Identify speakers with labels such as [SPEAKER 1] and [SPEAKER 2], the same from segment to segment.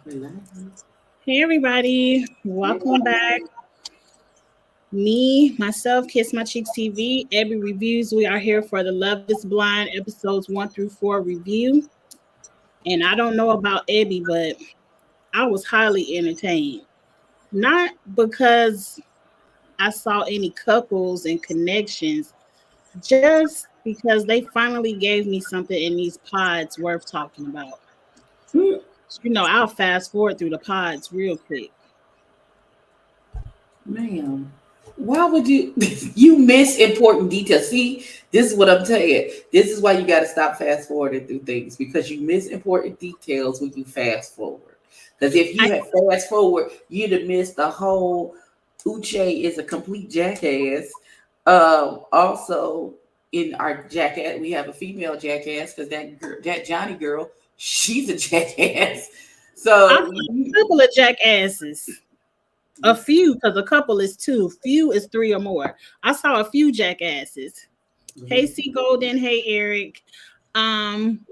[SPEAKER 1] Hey everybody, welcome back. Me, myself, Kiss My Cheeks TV, Abby Reviews. We are here for the Love is Blind episodes 1 through 4 review. And I don't know about Abby, but I was highly entertained. Not because I saw any couples and connections, just because they finally gave me something in these pods worth talking about. I'll fast forward through the pods real quick.
[SPEAKER 2] Ma'am, why would you you miss important details? See, this is what I'm telling you. This is why you got to stop fast forwarding through things because you miss important details when you fast forward. Because if
[SPEAKER 1] I
[SPEAKER 2] you had fast forward, you'd have missed the whole Uche is a complete jackass. Also, in our jackass, we have a female jackass because that Johnny girl, she's a jackass.
[SPEAKER 1] I
[SPEAKER 2] So
[SPEAKER 1] saw a couple of jackasses. A few, because a couple is two. Few is three or more. I saw a few jackasses. Hey C Golden, hey Eric. Um,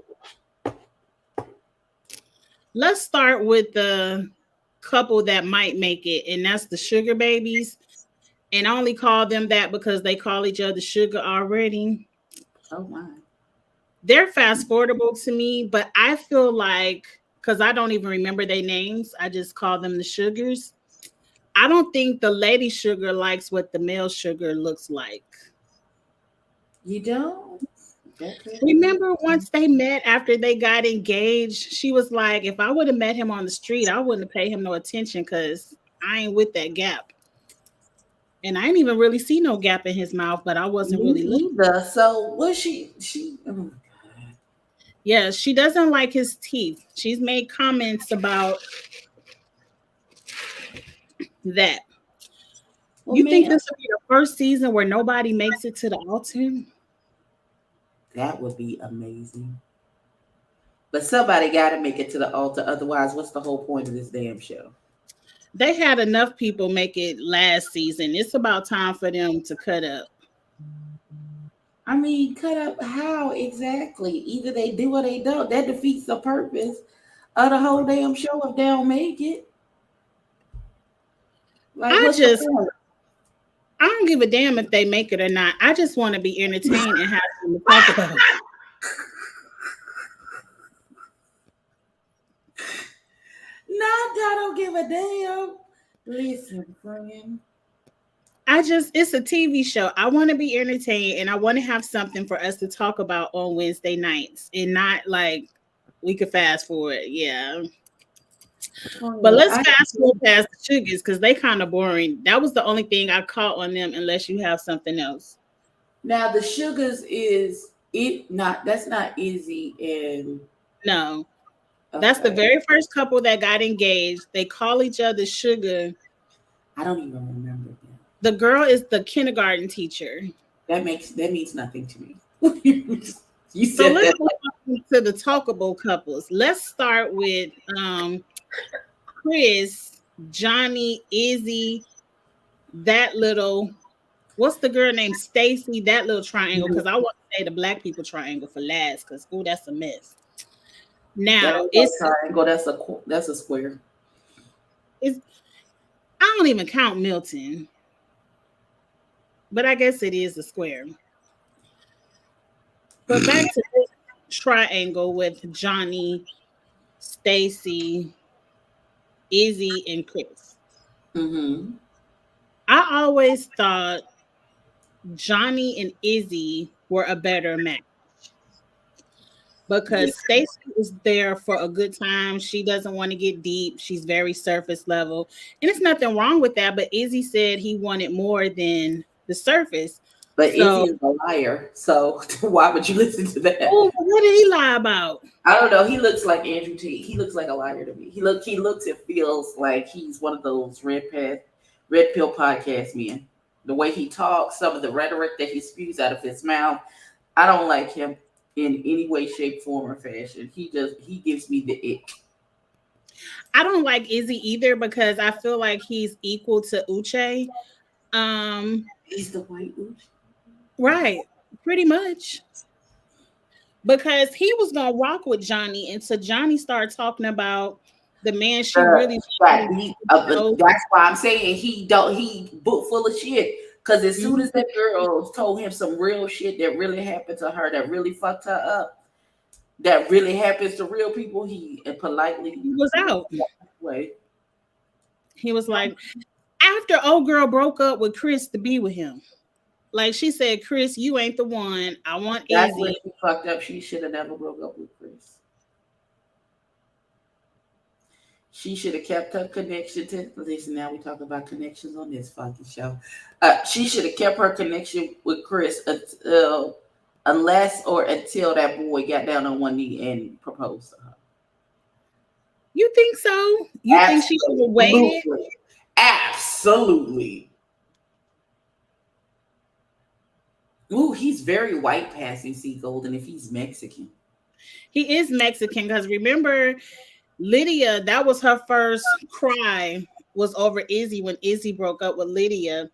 [SPEAKER 1] let's start with the couple that might make it, and that's the Sugar Babies. And I only call them that because they call each other Sugar already.
[SPEAKER 2] oh my.
[SPEAKER 1] They're fast forwardable to me, but I feel like because I don't even remember their names, I just call them the Sugars. I don't think the lady sugar likes what the male sugar looks like.
[SPEAKER 2] You don't? That could be.
[SPEAKER 1] Remember once they met after they got engaged, she was like, if I would have met him on the street, I wouldn't have paid him no attention because I ain't with that gap. And I didn't even really see no gap in his mouth, but I wasn't
[SPEAKER 2] Me
[SPEAKER 1] really looking.
[SPEAKER 2] either. So was she oh my God.
[SPEAKER 1] Yeah, she doesn't like his teeth. She's made comments about that.
[SPEAKER 2] Well
[SPEAKER 1] You think
[SPEAKER 2] man,
[SPEAKER 1] this will be the first season where nobody makes it to the altar?
[SPEAKER 2] that would be amazing. But somebody gotta make it to the altar. Otherwise, what's the whole point of this damn show?
[SPEAKER 1] They had enough people make it last season. It's about time for them to cut up.
[SPEAKER 2] I mean, cut up how exactly? Either they do or they don't. That defeats the purpose of the whole damn show if they don't make it. Like,
[SPEAKER 1] I
[SPEAKER 2] what's the
[SPEAKER 1] just
[SPEAKER 2] point?
[SPEAKER 1] I don't give a damn if they make it or not. I just want to be entertained and have something to talk about.
[SPEAKER 2] Not that I don't give a damn. Listen, friend.
[SPEAKER 1] It's a TV show. I want to be entertained and I want to have something for us to talk about on Wednesday nights and not like we could fast forward. Yeah. But
[SPEAKER 2] Friend,
[SPEAKER 1] let's
[SPEAKER 2] I
[SPEAKER 1] fast forward past the sugars because they kind of boring. That was the only thing I caught on them unless you have something else.
[SPEAKER 2] now the sugars is it not that's not easy and
[SPEAKER 1] No. That's the
[SPEAKER 2] okay.
[SPEAKER 1] very first couple that got engaged. They call each other sugar.
[SPEAKER 2] I don't even remember that.
[SPEAKER 1] The girl is the kindergarten teacher.
[SPEAKER 2] That means nothing to me. You
[SPEAKER 1] So
[SPEAKER 2] said
[SPEAKER 1] let's
[SPEAKER 2] that
[SPEAKER 1] move on to the talkable couples. Let's start with Chris, Johnny, Izzy, that little what's the girl named Stacy, that little triangle,
[SPEAKER 2] like
[SPEAKER 1] because I want to say the black people triangle for last, because oh, that's a mess.
[SPEAKER 2] that
[SPEAKER 1] Now
[SPEAKER 2] ain't no
[SPEAKER 1] it's
[SPEAKER 2] triangle. That's a square.
[SPEAKER 1] it's I don't even count Milton, but I guess it is a square. But back to this triangle with Johnny, Stacy, Izzy, and Chris.
[SPEAKER 2] Mm-hmm.
[SPEAKER 1] I always thought Johnny and Izzy were a better match
[SPEAKER 2] Yeah.
[SPEAKER 1] because Stacy is there for a good time. She doesn't want to get deep. She's very surface level. And there's nothing wrong with that. But Izzy said he wanted more than the surface.
[SPEAKER 2] But Izzy
[SPEAKER 1] So,
[SPEAKER 2] is a liar, so why would you listen to that?
[SPEAKER 1] oh, what did he lie about?
[SPEAKER 2] I don't know. He looks like Andrew Tate. He looks like a liar to me. He looks and feels like he's one of those red pill podcast men. The way he talks, some of the rhetoric that he spews out of his mouth, I don't like him in any way, shape, form, or fashion. He gives me the ick.
[SPEAKER 1] I don't like Izzy either because I feel like he's equal to Uche. Um,
[SPEAKER 2] He's the white Uchi.
[SPEAKER 1] right, pretty much. Because he was gonna rock with Johnny until Johnny started talking about The man she really
[SPEAKER 2] that's why I'm saying he book full of shit. Because as soon as that girl told him some real shit that really happened to her, that really fucked her up, that really happens to real people, he politely
[SPEAKER 1] was out.
[SPEAKER 2] Way.
[SPEAKER 1] He was like, after old girl broke up with Chris to be with him. Like she said, Chris, you ain't the one. I want
[SPEAKER 2] That's
[SPEAKER 1] Izzy.
[SPEAKER 2] when she fucked up. She should have never broke up with Chris. She should have kept her connection to. Listen, now we talk about connections on this fucking show. She should have kept her connection with Chris until that boy got down on one knee and proposed to her.
[SPEAKER 1] You think so? You think she should have waited?
[SPEAKER 2] Absolutely. Ooh, he's very white passing C Golden if he's Mexican.
[SPEAKER 1] He is Mexican because remember, Lydia, that was her first cry was over Izzy when Izzy broke up with Lydia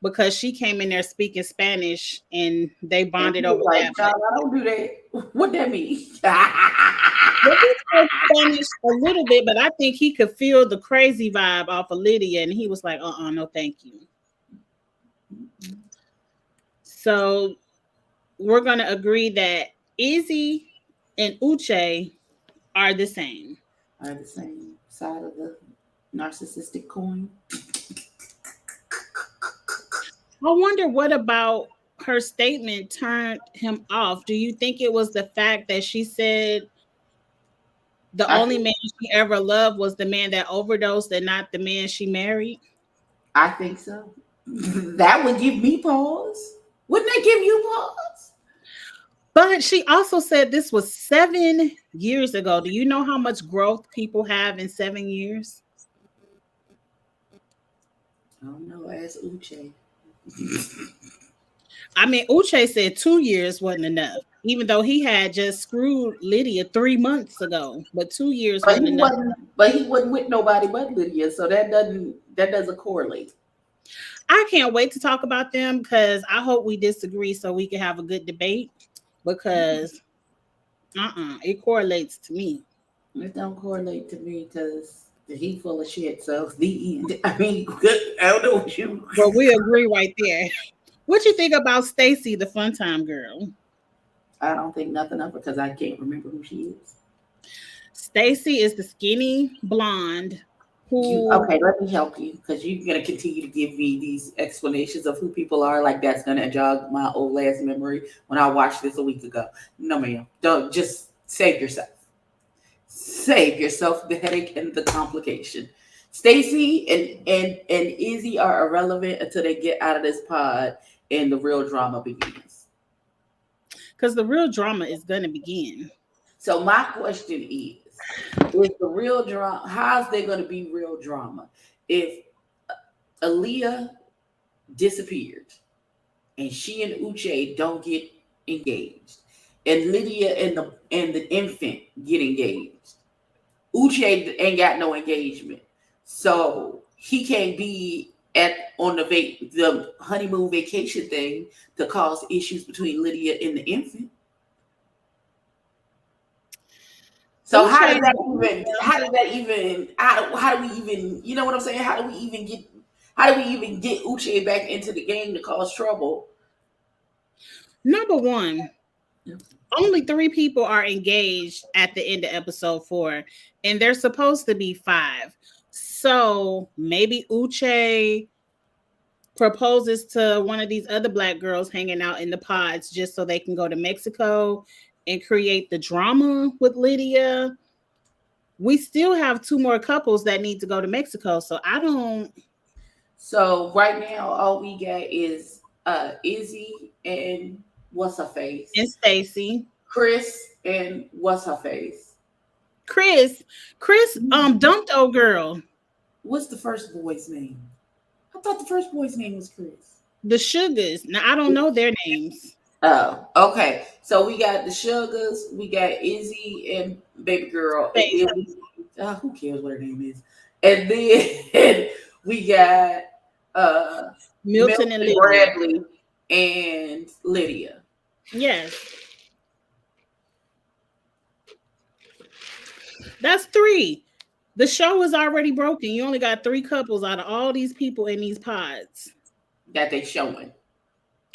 [SPEAKER 1] because she came in there speaking Spanish and they bonded over that.
[SPEAKER 2] I don't do that. What that mean?
[SPEAKER 1] He spoke Spanish a little bit, but I think he could feel the crazy vibe off of Lydia and he was like, no, thank you. So we're going to agree that Izzy and Uche are the same.
[SPEAKER 2] Are the same side of the narcissistic coin.
[SPEAKER 1] I wonder what about her statement turned him off. Do you think it was the fact that she said the only man she ever loved was the man that overdosed and not the man she married?
[SPEAKER 2] I think so. That would give me pause. Wouldn't that give you pause?
[SPEAKER 1] But she also said this was 7 years ago. Do you know how much growth people have in 7 years?
[SPEAKER 2] I don't know. Ask Uche.
[SPEAKER 1] I mean, Uche said 2 years wasn't enough, even though he had just screwed Lydia 3 months ago. But 2 years wasn't enough.
[SPEAKER 2] But he wasn't with nobody but Lydia, so that doesn't correlate.
[SPEAKER 1] I can't wait to talk about them because I hope we disagree so we can have a good debate. Because it correlates to me.
[SPEAKER 2] It don't correlate to me because he full of shit. So the end. I mean, I don't know what you.
[SPEAKER 1] But we agree right there. What you think about Stacy, the fun time girl?
[SPEAKER 2] I don't think nothing of her because I can't remember who she is.
[SPEAKER 1] Stacy is the skinny blonde.
[SPEAKER 2] Okay, let me help you because you're gonna continue to give me these explanations of who people are. Like that's gonna jog my old ass memory when I watched this a week ago. No, ma'am. Don't just save yourself. Save yourself the headache and the complication. Stacy and Izzy are irrelevant until they get out of this pod and the real drama begins.
[SPEAKER 1] Because the real drama is gonna begin.
[SPEAKER 2] So my question is the real drama, how's there going to be real drama if Aaliyah disappeared and she and Uche don't get engaged and Lydia and the infant get engaged? Uche ain't got no engagement, so he can't be on the honeymoon vacation thing to cause issues between Lydia and the infant. So how do we even, you know what I'm saying? How do we even get Uche back into the game to cause trouble?
[SPEAKER 1] Number one, only 3 people are engaged at the end of episode 4, and they're supposed to be 5. So maybe Uche proposes to one of these other black girls hanging out in the pods just so they can go to Mexico and create the drama with Lydia. We still have 2 more couples that need to go to Mexico. So I don't.
[SPEAKER 2] So right now, all we got is Izzy and what's her face?
[SPEAKER 1] And Stacy.
[SPEAKER 2] Chris and what's her face?
[SPEAKER 1] Chris dumped old girl.
[SPEAKER 2] What's the first boy's name? I thought the first boy's name was Chris.
[SPEAKER 1] The Sugars. Now I don't know their names.
[SPEAKER 2] Oh, okay. So we got the Sugars, we got Izzy and baby girl. And then who cares what her name is? And then we got
[SPEAKER 1] Milton and Lydia.
[SPEAKER 2] Bradley and Lydia.
[SPEAKER 1] Yes. That's 3. The show is already broken. You only got 3 couples out of all these people in these pods.
[SPEAKER 2] That they showing.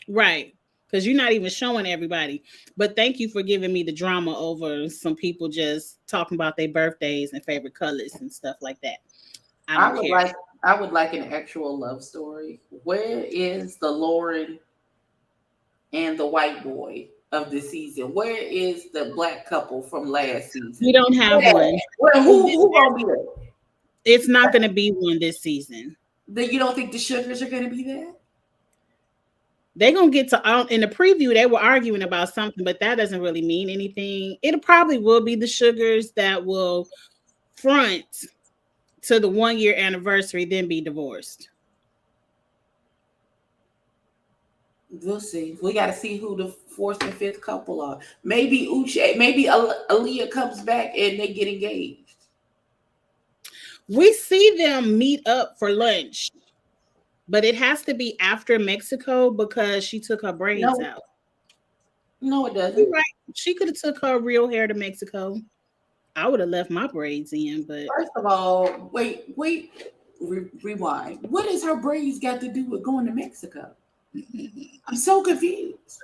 [SPEAKER 1] Right. Because you're not even showing everybody. But thank you for giving me the drama over some people just talking about their birthdays and favorite colors and stuff like that. I don't care.
[SPEAKER 2] I would like an actual love story. Where is the Lauren and the white boy of the season? Where is the black couple from last season?
[SPEAKER 1] We don't have one.
[SPEAKER 2] Who gonna be there?
[SPEAKER 1] It's not going to be one this season.
[SPEAKER 2] Then you don't think the Sugars are going to be there?
[SPEAKER 1] They're going to get to, in the preview, they were arguing about something, but that doesn't really mean anything. It probably will be the Sugars that will front to the 1-year anniversary, then be divorced.
[SPEAKER 2] We'll see. We got to see who the 4th and 5th couple are. Maybe Uche, maybe Aaliyah comes back and they get engaged.
[SPEAKER 1] We see them meet up for lunch, but it has to be after Mexico because she took her braids out.
[SPEAKER 2] No, it doesn't.
[SPEAKER 1] You're right. She could have took her real hair to Mexico. I would have left my braids in, but
[SPEAKER 2] first of all, wait, rewind. What has her braids got to do with going to Mexico? I'm so confused.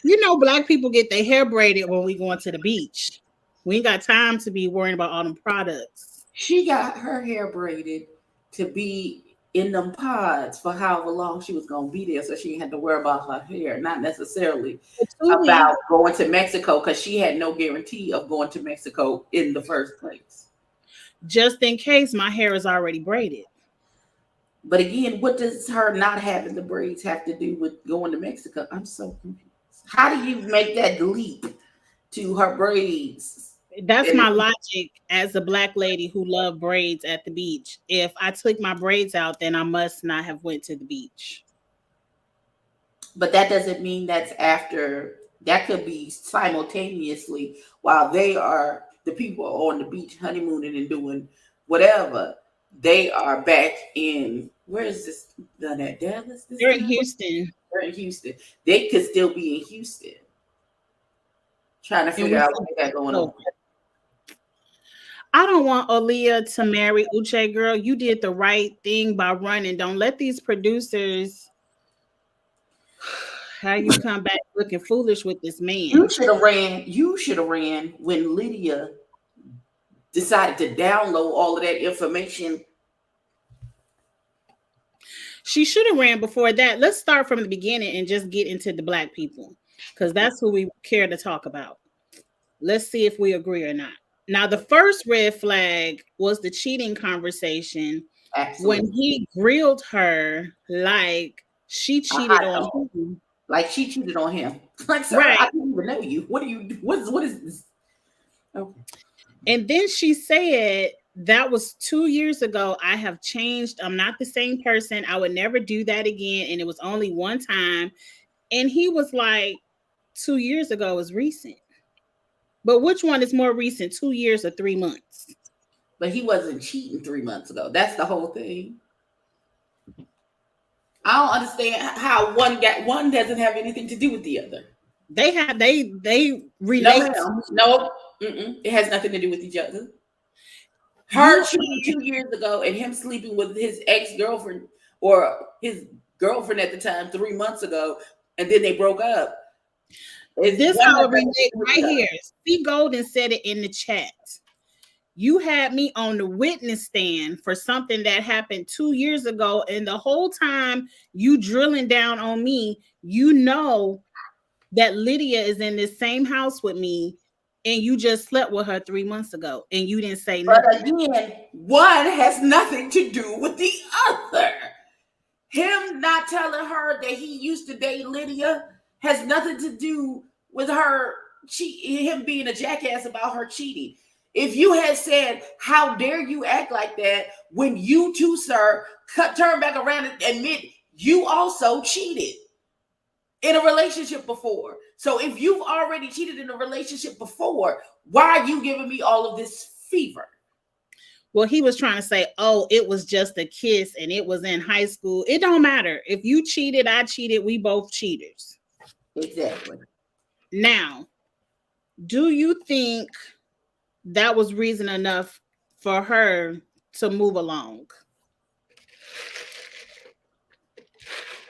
[SPEAKER 1] You know, black people get their hair braided when we going to the beach. We ain't got time to be worrying about all them products.
[SPEAKER 2] She got her hair braided to be in them pods for however long she was going to be there, so she had to worry about her hair, not necessarily about going to Mexico, because she had no guarantee of going to Mexico in the first place.
[SPEAKER 1] Just in case my hair is already braided.
[SPEAKER 2] But again, what does her not having the braids have to do with going to Mexico? I'm so confused. How do you make that leap to her braids?
[SPEAKER 1] That's my logic as a black lady who loved braids at the beach. If I took my braids out, then I must not have went to the beach.
[SPEAKER 2] But that doesn't mean that's after. That could be simultaneously while they are, the people on the beach honeymooning and doing whatever. They are back in, where is this done at? Dallas?
[SPEAKER 1] They're in Houston.
[SPEAKER 2] They're in Houston. They could still be in Houston. Trying to figure out what they got going on.
[SPEAKER 1] I don't want Aaliyah to marry Uche, girl. You did the right thing by running. Don't let these producers have you come back looking foolish with this man.
[SPEAKER 2] You should have ran when Lydia decided to download all of that information.
[SPEAKER 1] She should have ran before that. Let's start from the beginning and just get into the black people, because that's who we care to talk about. Let's see if we agree or not. Now, the first red flag was the cheating conversation. Absolutely. When he grilled her like she cheated on him.
[SPEAKER 2] Like she cheated on him. Like, sir, right. I don't even know you. What is this? Okay.
[SPEAKER 1] And then she said, that was 2 years ago. I have changed. I'm not the same person. I would never do that again. And it was only one time. And he was like, 2 years ago is recent. But which one is more recent, 2 years or 3 months?
[SPEAKER 2] But he wasn't cheating 3 months ago. That's the whole thing. I don't understand how one doesn't have anything to do with the other.
[SPEAKER 1] They relate.
[SPEAKER 2] No, it has nothing to do with each other. Her cheating 2 years ago and him sleeping with his ex-girlfriend or his girlfriend at the time 3 months ago, and then they broke up.
[SPEAKER 1] This how it relates right here. C. Golden said it in the chat. You had me on the witness stand for something that happened 2 years ago, and the whole time you drilling down on me, you know that Lydia is in the same house with me, and you just slept with her 3 months ago, and you didn't say nothing.
[SPEAKER 2] But again, one has nothing to do with the other. Him not telling her that he used to date Lydia has nothing to do with him being a jackass about her cheating. If you had said, how dare you act like that when you too, sir, turn back around and admit you also cheated in a relationship before. So if you've already cheated in a relationship before, why are you giving me all of this fever?
[SPEAKER 1] Well, he was trying to say, oh, it was just a kiss and it was in high school. It don't matter. If you cheated, I cheated. We both cheaters.
[SPEAKER 2] Exactly.
[SPEAKER 1] Now, do you think that was reason enough for her to move along?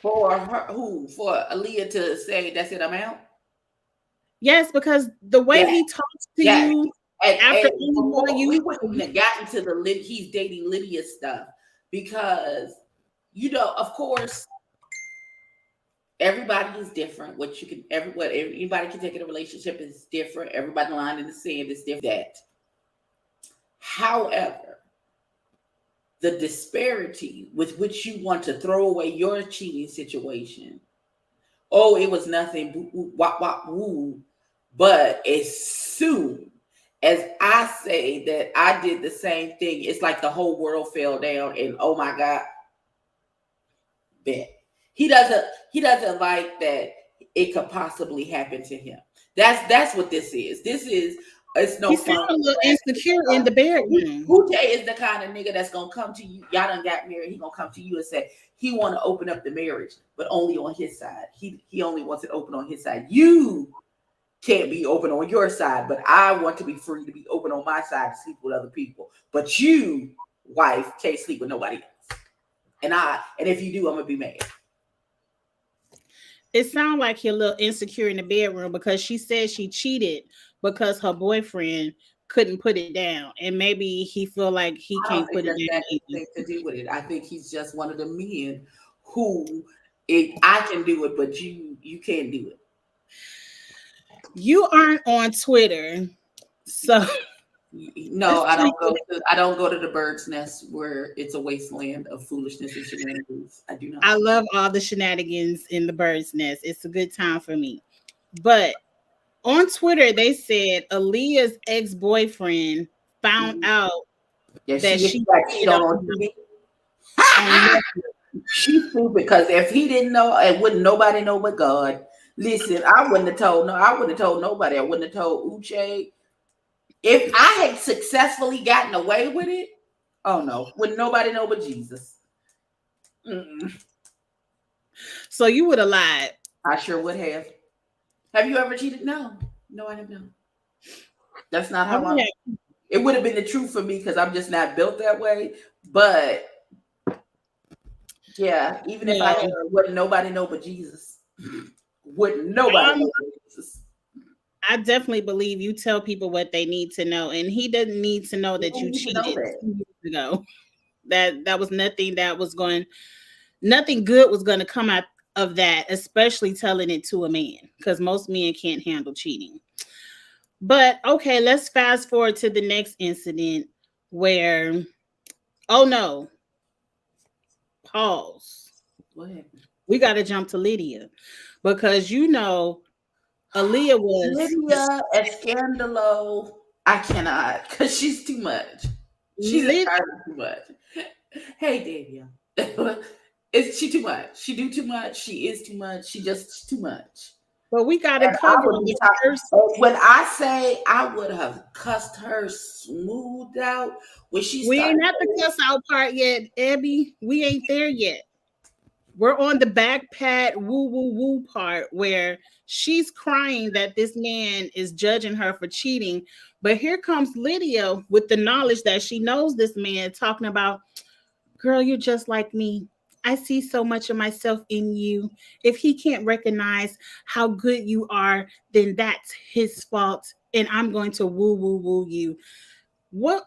[SPEAKER 2] For her, who? For Aaliyah to say that's it, I'm out?
[SPEAKER 1] Yes, because the way
[SPEAKER 2] Yeah,
[SPEAKER 1] he talks to
[SPEAKER 2] yeah.
[SPEAKER 1] you after
[SPEAKER 2] And
[SPEAKER 1] before
[SPEAKER 2] we
[SPEAKER 1] you,
[SPEAKER 2] wouldn't have gotten to the he's dating Lydia stuff because, of course, everybody is different. What you can, anybody can take in a relationship is different. Everybody line in the sand is different. That, however, the disparity with which you want to throw away your cheating situation. Oh, it was nothing. Wop, wop, woo. But as soon as I say that I did the same thing, it's like the whole world fell down and oh my God. Bet. He doesn't like that it could possibly happen to him. That's what this is. It's no
[SPEAKER 1] he
[SPEAKER 2] fun.
[SPEAKER 1] sounds a little insecure in the bedroom.
[SPEAKER 2] Uche is the kind of nigga that's gonna come to you. Y'all done got married. He gonna come to you and say he want to open up the marriage, but only on his side. He only wants it open on his side. You can't be open on your side, but I want to be free to be open on my side to sleep with other people. But you, wife, can't sleep with nobody else. And if you do, I'm gonna be mad.
[SPEAKER 1] It sounds like you're a little insecure in the bedroom because she said she cheated because her boyfriend couldn't put it down, and maybe he feel like he can't put it down.
[SPEAKER 2] Anything to do with it. I think he's just one of the men who, I can do it, but you can't do it.
[SPEAKER 1] You aren't on Twitter, so
[SPEAKER 2] no, I don't go to the bird's nest where it's a wasteland of foolishness and shenanigans. I do not.
[SPEAKER 1] I love all the shenanigans in the bird's nest. It's a good time for me. But on Twitter, they said Aaliyah's ex-boyfriend found out that she
[SPEAKER 2] cheated on TV. She's stupid because if he didn't know, it wouldn't nobody know but God. Listen, I wouldn't have told nobody. I wouldn't have told Uche. If I had successfully gotten away with it, oh no, wouldn't nobody know but Jesus. Mm-mm.
[SPEAKER 1] So you would have lied.
[SPEAKER 2] I sure would have. Have you ever cheated? No, I have not. That's not how it would have been the truth for me because I'm just not built that way. But yeah, even if I had, wouldn't nobody know but Jesus. Wouldn't nobody know but Jesus.
[SPEAKER 1] I definitely believe you tell people what they need to know, and he doesn't need to know that you cheated 2 years ago. That was nothing nothing good was going to come out of that, especially telling it to a man, because most men can't handle cheating. But okay, let's fast forward to the next incident where, oh no, pause.
[SPEAKER 2] What happened?
[SPEAKER 1] We got to jump to Lydia because Aaliyah was
[SPEAKER 2] Lydia Escandalo. I cannot because she's too much. She's entirely too much. Hey, Davia. Is she too much? She do too much. She is too much. She just too much.
[SPEAKER 1] But we got to cover
[SPEAKER 2] when I say I would have cussed her smooth out when
[SPEAKER 1] we ain't at the cuss out part yet, Abby. We ain't there yet. We're on the back pat woo woo woo part where she's crying that this man is judging her for cheating. But here comes Lydia with the knowledge that she knows this man talking about, girl, you're just like me. I see so much of myself in you. If he can't recognize how good you are, then that's his fault. And I'm going to woo woo woo you. What?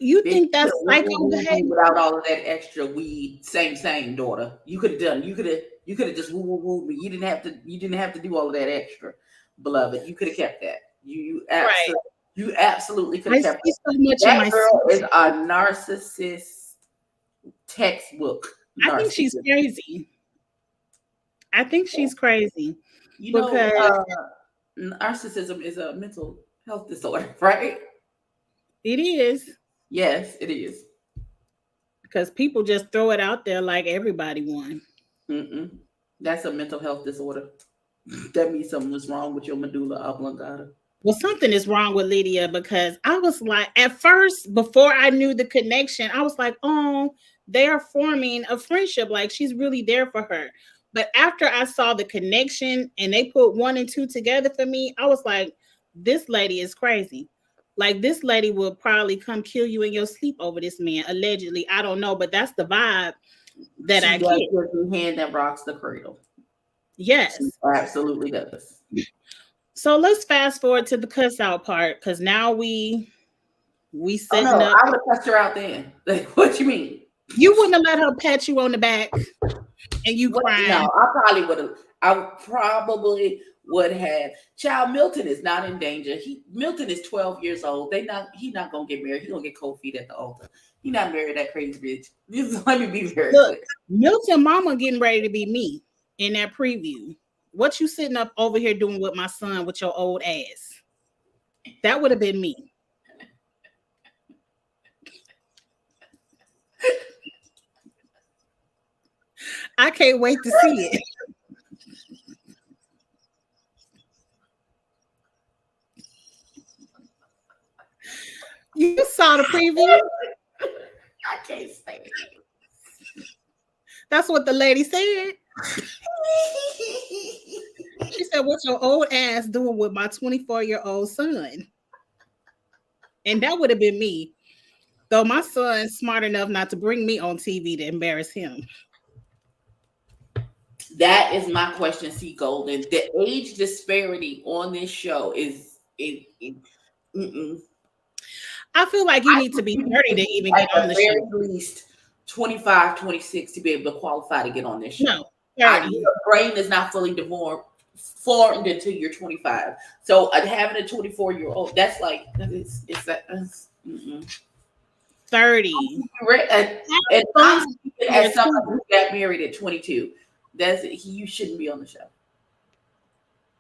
[SPEAKER 1] You think that's psycho behavior
[SPEAKER 2] without all of that extra weed? Same, daughter. You could have done. You could have just woo woo me. You didn't have to do all of that extra, beloved. You could have kept that. You absolutely could have kept that. So much that girl is a narcissist textbook.
[SPEAKER 1] I think she's crazy.
[SPEAKER 2] Because narcissism is a mental health disorder, right?
[SPEAKER 1] It is.
[SPEAKER 2] Yes, it is.
[SPEAKER 1] Because people just throw it out there like everybody won.
[SPEAKER 2] That's a mental health disorder. That means something was wrong with your medulla oblongata.
[SPEAKER 1] Well, something is wrong with Lydia because I was like, at first, before I knew the connection, I was like, oh, they are forming a friendship. Like she's really there for her. But after I saw the connection and they put 1 and 2 together for me, I was like, this lady is crazy. Like this lady would probably come kill you in your sleep over this man, allegedly. I don't know, but that's the vibe that I
[SPEAKER 2] She does
[SPEAKER 1] get.
[SPEAKER 2] with the hand that rocks the cradle.
[SPEAKER 1] Yes.
[SPEAKER 2] She absolutely does.
[SPEAKER 1] So let's fast forward to the cuss out part, because now we setting
[SPEAKER 2] Oh no,
[SPEAKER 1] up.
[SPEAKER 2] I would have cussed her out then. Like, what you mean?
[SPEAKER 1] You wouldn't have let her pat you on the back and you crying.
[SPEAKER 2] No, I probably would have. I probably would have. Child Milton is not in danger. Milton is 12 years old. He not gonna get married. He gonna get cold feet at the altar. He not married that crazy bitch. Let me be very clear.
[SPEAKER 1] Milton mama getting ready to be me in that preview. What you sitting up over here doing with my son with your old ass? That would have been me. I can't wait to see it. You saw the preview?
[SPEAKER 2] I can't say it.
[SPEAKER 1] That's what the lady said. She said, "What's your old ass doing with my 24-year-old son?" And that would have been me. Though my son's smart enough not to bring me on TV to embarrass him.
[SPEAKER 2] That is my question, C. Golden. The age disparity on this show is
[SPEAKER 1] I feel like you need to be 30 to even get on the show.
[SPEAKER 2] At least 25, 26 to be able to qualify to get on this show.
[SPEAKER 1] No, 30.
[SPEAKER 2] Your brain is not fully formed until you're 25. So having a 24-year-old, that's like, it's
[SPEAKER 1] 30.
[SPEAKER 2] And I'm speaking as someone who got married at 22. You shouldn't be on the show.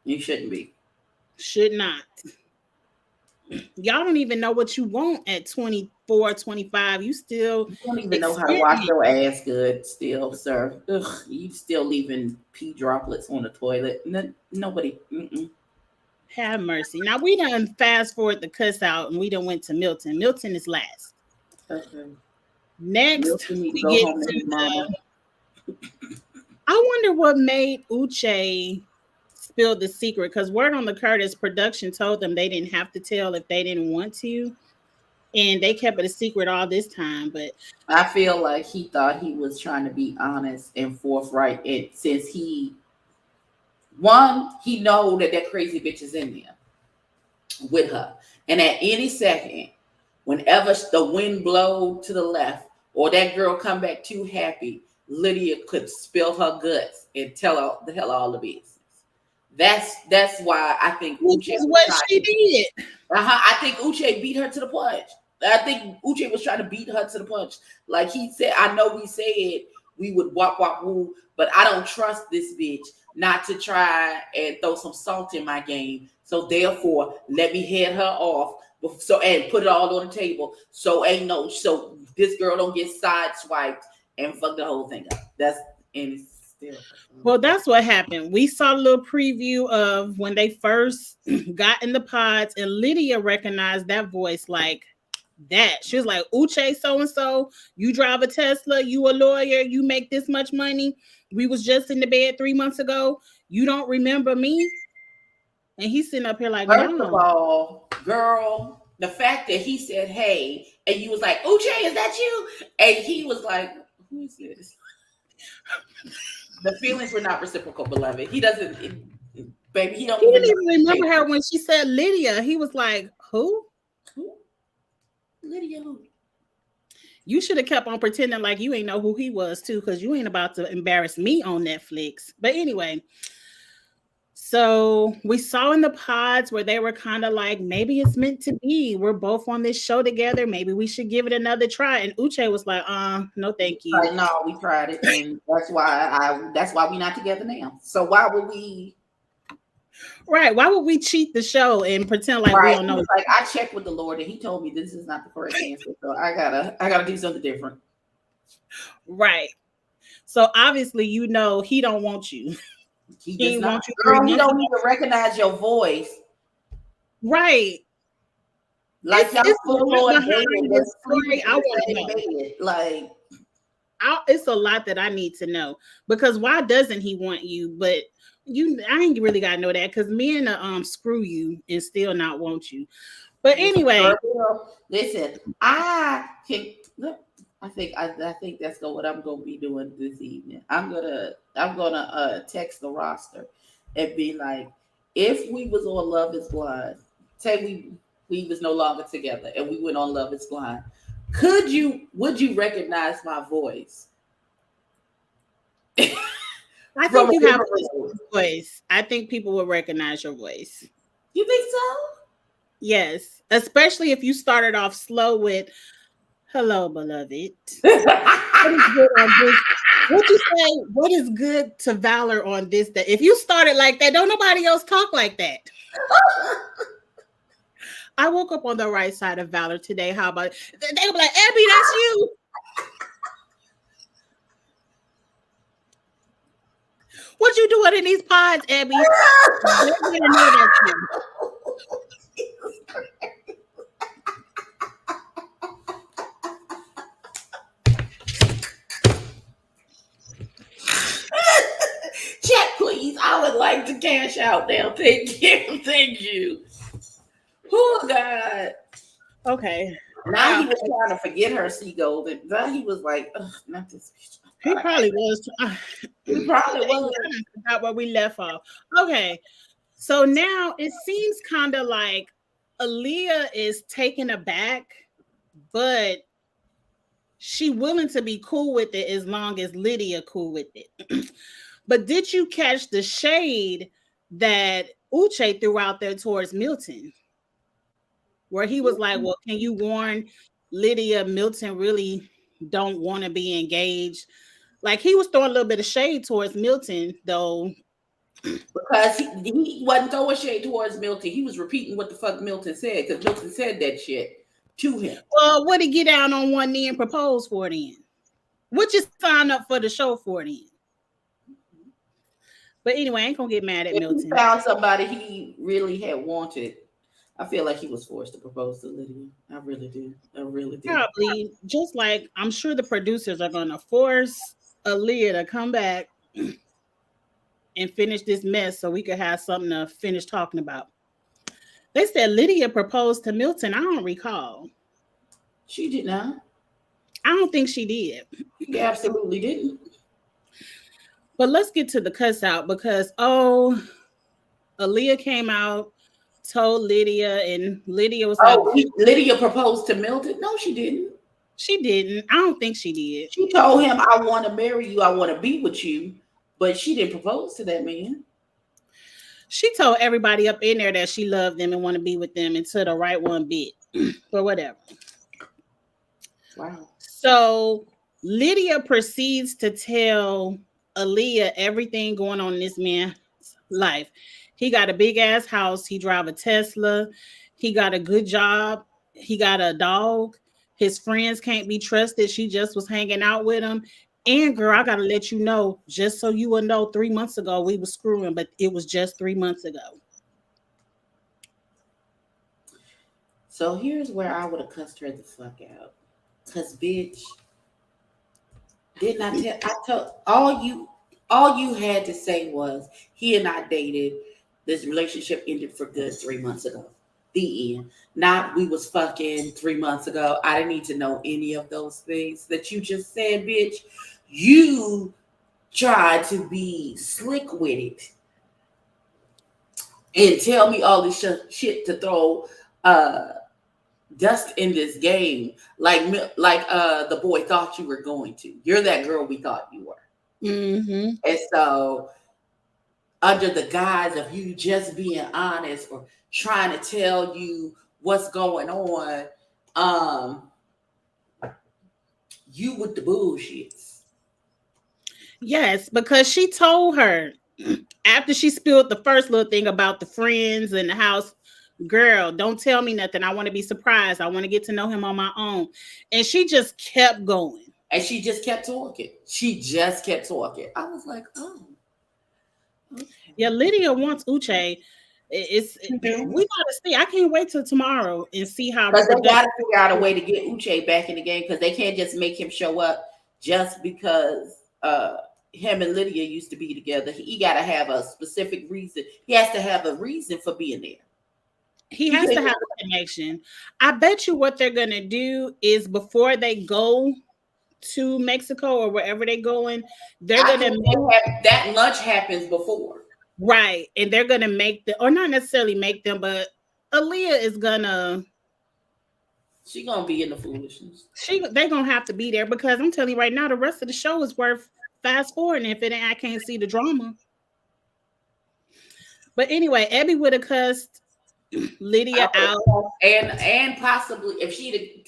[SPEAKER 2] You shouldn't be.
[SPEAKER 1] Should not. Y'all don't even know what you want at 24, 25. You
[SPEAKER 2] don't even know how to wash your ass good still, sir. Ugh, you still leaving pee droplets on the toilet. Nobody.
[SPEAKER 1] Have mercy. Now we done fast forward the cuss out and we done went to Milton. Milton is last.
[SPEAKER 2] Okay.
[SPEAKER 1] Next, we get to I wonder what made Uche spill the secret, because word on the Curtis production told them they didn't have to tell if they didn't want to, and they kept it a secret all this time. But
[SPEAKER 2] I feel like he thought he was trying to be honest and forthright, and since he know that crazy bitch is in there with her, and at any second, whenever the wind blow to the left or that girl come back too happy, Lydia could spill her guts and tell her all the business. That's why I think
[SPEAKER 1] Uche is what she did.
[SPEAKER 2] I think Uche beat her to the punch. I think Uche was trying to beat her to the punch. Like he said, I know we said we would wop woo, but I don't trust this bitch not to try and throw some salt in my game. So therefore, let me head her off. And put it all on the table. So this girl don't get sideswiped and fuck the whole thing up.
[SPEAKER 1] Well, that's what happened. We saw a little preview of when they first got in the pods, and Lydia recognized that voice like that. She was like, Uche so-and-so, you drive a Tesla, you a lawyer, you make this much money. We was just in the bed 3 months ago. You don't remember me? And he's sitting up here like,
[SPEAKER 2] first of all, girl, the fact that he said, hey, and you was like, Uche, is that you? And he was like, who is this? The feelings were not reciprocal, beloved. He doesn't, baby, he don't
[SPEAKER 1] didn't even remember her when she said Lydia. He was like, who?
[SPEAKER 2] Who? Lydia who?
[SPEAKER 1] You should have kept on pretending like you ain't know who he was too, because you ain't about to embarrass me on Netflix. But anyway, so we saw in the pods where they were kind of like, maybe it's meant to be. We're both on this show together. Maybe we should give it another try. And Uche was like, no, thank you.
[SPEAKER 2] Like, no, we tried it. And that's why we're not together now. So why would we?
[SPEAKER 1] Right. Why would we cheat the show and pretend like we don't know?
[SPEAKER 2] Like, I checked with the Lord and he told me this is not the correct answer. So I gotta do something different.
[SPEAKER 1] Right. So obviously, he don't want you.
[SPEAKER 2] He does not. Girl, he don't even recognize your voice.
[SPEAKER 1] Right.
[SPEAKER 2] Like y'all
[SPEAKER 1] this story. I want to know.
[SPEAKER 2] Like,
[SPEAKER 1] it's a lot that I need to know, because why doesn't he want you? But I ain't really gotta know that, because men screw you and still not want you. But anyway,
[SPEAKER 2] listen, I can. Look, I think that's what I'm gonna be doing this evening. I'm gonna text the roster and be like, if we was on Love Is Blind, say we was no longer together and we went on Love Is Blind, would you recognize my voice?
[SPEAKER 1] I think you have a voice. I think people will recognize your voice.
[SPEAKER 2] You think so?
[SPEAKER 1] Yes, especially if you started off slow with "Hello, beloved." What is good on this? What you say? What is good to Valor on this day? If you started like that, don't nobody else talk like that. I woke up on the right side of Valor today. How about it? They'll be like, Abby, that's you. What you doing in these pods, Abby? They're gonna know that's you.
[SPEAKER 2] Check, please. I would like to cash out now. Thank you. Thank you. Oh, God.
[SPEAKER 1] Okay.
[SPEAKER 2] Now he was trying to forget her, Seagold. And now he was like, not this.
[SPEAKER 1] He probably was.
[SPEAKER 2] He probably was.
[SPEAKER 1] I forgot where we left off. Okay. So now it seems kind of like Aaliyah is taken aback, but she willing to be cool with it as long as Lydia cool with it. But did you catch the shade that Uche threw out there towards Milton? Where he was like, well, can you warn Lydia Milton really don't want to be engaged? Like he was throwing a little bit of shade towards Milton, though.
[SPEAKER 2] Because he wasn't throwing shade towards Milton. He was repeating what the fuck Milton said, because Milton said that shit to him.
[SPEAKER 1] Well, what did he get down on one knee and propose for then? What you sign up for the show for then? But anyway, I ain't gonna get mad at Milton.
[SPEAKER 2] He found somebody he really had wanted. I feel like he was forced to propose to Lydia. I really do. I really do.
[SPEAKER 1] Probably, just like I'm sure the producers are gonna force Aaliyah to come back and finish this mess so we could have something to finish talking about. They said Lydia proposed to Milton. I don't recall.
[SPEAKER 2] She did not.
[SPEAKER 1] I don't think she did.
[SPEAKER 2] She absolutely didn't.
[SPEAKER 1] But let's get to the cuss out because Aaliyah came out, told Lydia, and Lydia was like,
[SPEAKER 2] Lydia proposed to Milton? No, she didn't.
[SPEAKER 1] She didn't. I don't think she did.
[SPEAKER 2] She told him, I want to marry you. I want to be with you. But she didn't propose to that man.
[SPEAKER 1] She told everybody up in there that she loved them and want to be with them until the right one bit. But whatever.
[SPEAKER 2] Wow.
[SPEAKER 1] So Lydia proceeds to tell Aaliyah everything going on in this man's life. He got a big ass house. He drive a Tesla. He got a good job. He got a dog. His friends can't be trusted. She just was hanging out with him. And girl, I gotta let you know, just so you will know, 3 months ago we were screwing, but it was just 3 months ago.
[SPEAKER 2] So here's where I would have cussed her the fuck out. Cause bitch, didn't I tell? I told all you had to say was he and I dated. This relationship ended for good 3 months ago. The end. Not we was fucking 3 months ago. I didn't need to know any of those things that you just said, bitch. You tried to be slick with it and tell me all this shit to throw dust in this game, like the boy thought you were going to. You're that girl we thought you were.
[SPEAKER 1] Mm-hmm.
[SPEAKER 2] And so, under the guise of you just being honest or trying to tell you what's going on, you with the bullshits.
[SPEAKER 1] Yes, because she told her after she spilled the first little thing about the friends in the house, girl, don't tell me nothing. I want to be surprised. I want to get to know him on my own. And she just kept going.
[SPEAKER 2] And she just kept talking. I was like, oh.
[SPEAKER 1] Okay. Yeah, Lydia wants Uche. We gotta see. I can't wait till tomorrow and see how.
[SPEAKER 2] Because they gotta figure out a way to get Uche back in the game, because they can't just make him show up just because him and Lydia used to be together. He gotta have a specific reason. He has to have a reason for being there.
[SPEAKER 1] He has to have a connection. I bet you what they're gonna do is before they go to Mexico or wherever they're going, they're gonna
[SPEAKER 2] make that lunch happens before.
[SPEAKER 1] Right. And they're gonna make the or not necessarily make them, but Aaliyah is gonna
[SPEAKER 2] She gonna be in the foolishness.
[SPEAKER 1] They're gonna have to be there because I'm telling you right now, the rest of the show is worth fast forwarding if it ain't I can't see the drama. But anyway, Abby would have cussed Lydia out.
[SPEAKER 2] And possibly if she'd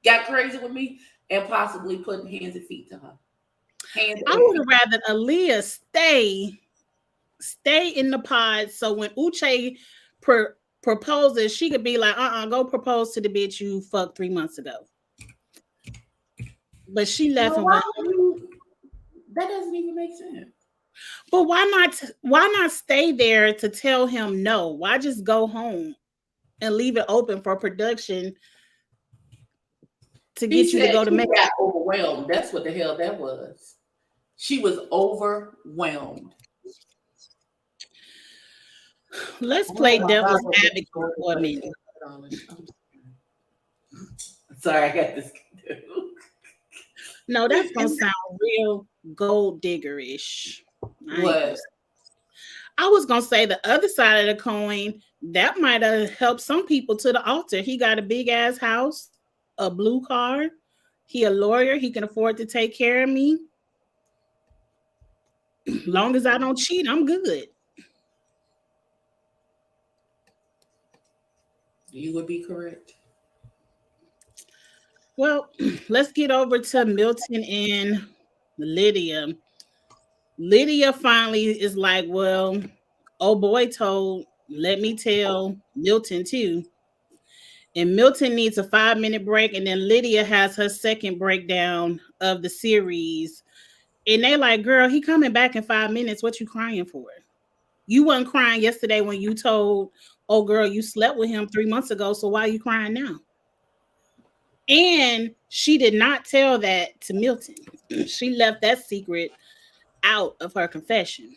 [SPEAKER 2] got crazy with me and possibly put hands and feet to her.
[SPEAKER 1] I would have rather Aaliyah stay in the pod so when Uche proposes, she could be like, go propose to the bitch you fucked 3 months ago. But she left him.
[SPEAKER 2] That doesn't even make sense.
[SPEAKER 1] But why not stay there to tell him no? Why just go home and leave it open for production to get you to go to Mexico?
[SPEAKER 2] Got overwhelmed. That's what the hell that was. She was overwhelmed.
[SPEAKER 1] Let's play devil's advocate for a minute.
[SPEAKER 2] Sorry, I got this.
[SPEAKER 1] No, that's gonna sound real gold diggerish.
[SPEAKER 2] What?
[SPEAKER 1] I was gonna say the other side of the coin, that might have helped some people to the altar. He got a big ass house, a blue car. He a lawyer. He can afford to take care of me. Long as I don't cheat, I'm good.
[SPEAKER 2] You would be correct.
[SPEAKER 1] Well, let's get over to Milton and Lydia. Lydia finally is like, well, oh boy told, let me tell Milton too. And Milton needs a 5-minute break. And then Lydia has her second breakdown of the series. And they like, girl, he coming back in 5 minutes. What you crying for? You wasn't crying yesterday when you told, oh girl, you slept with him 3 months ago. So why are you crying now? And she did not tell that to Milton. She left that secret out of her confession.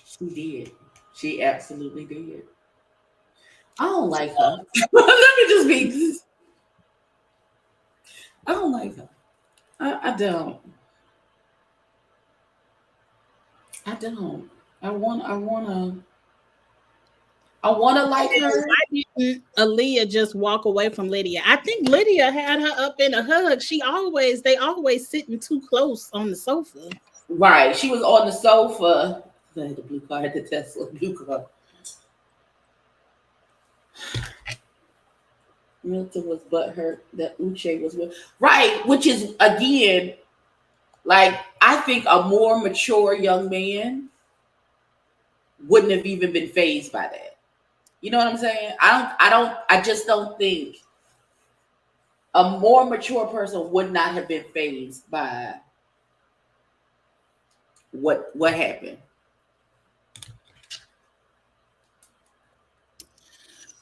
[SPEAKER 2] She did. She absolutely did. I don't like her. Let me just be. I don't like her. I don't. I don't. I wanna like her.
[SPEAKER 1] Why didn't Aaliyah just walk away from Lydia? I think Lydia had her up in a hug. They always sitting too close on the sofa.
[SPEAKER 2] Right. She was on the sofa. The blue car had the Tesla blue car. Milton was butthurt that Uche was with. Right, which is again, like I think a more mature young man wouldn't have even been fazed by that. You know what I'm saying? I just don't think a more mature person would not have been fazed by what happened.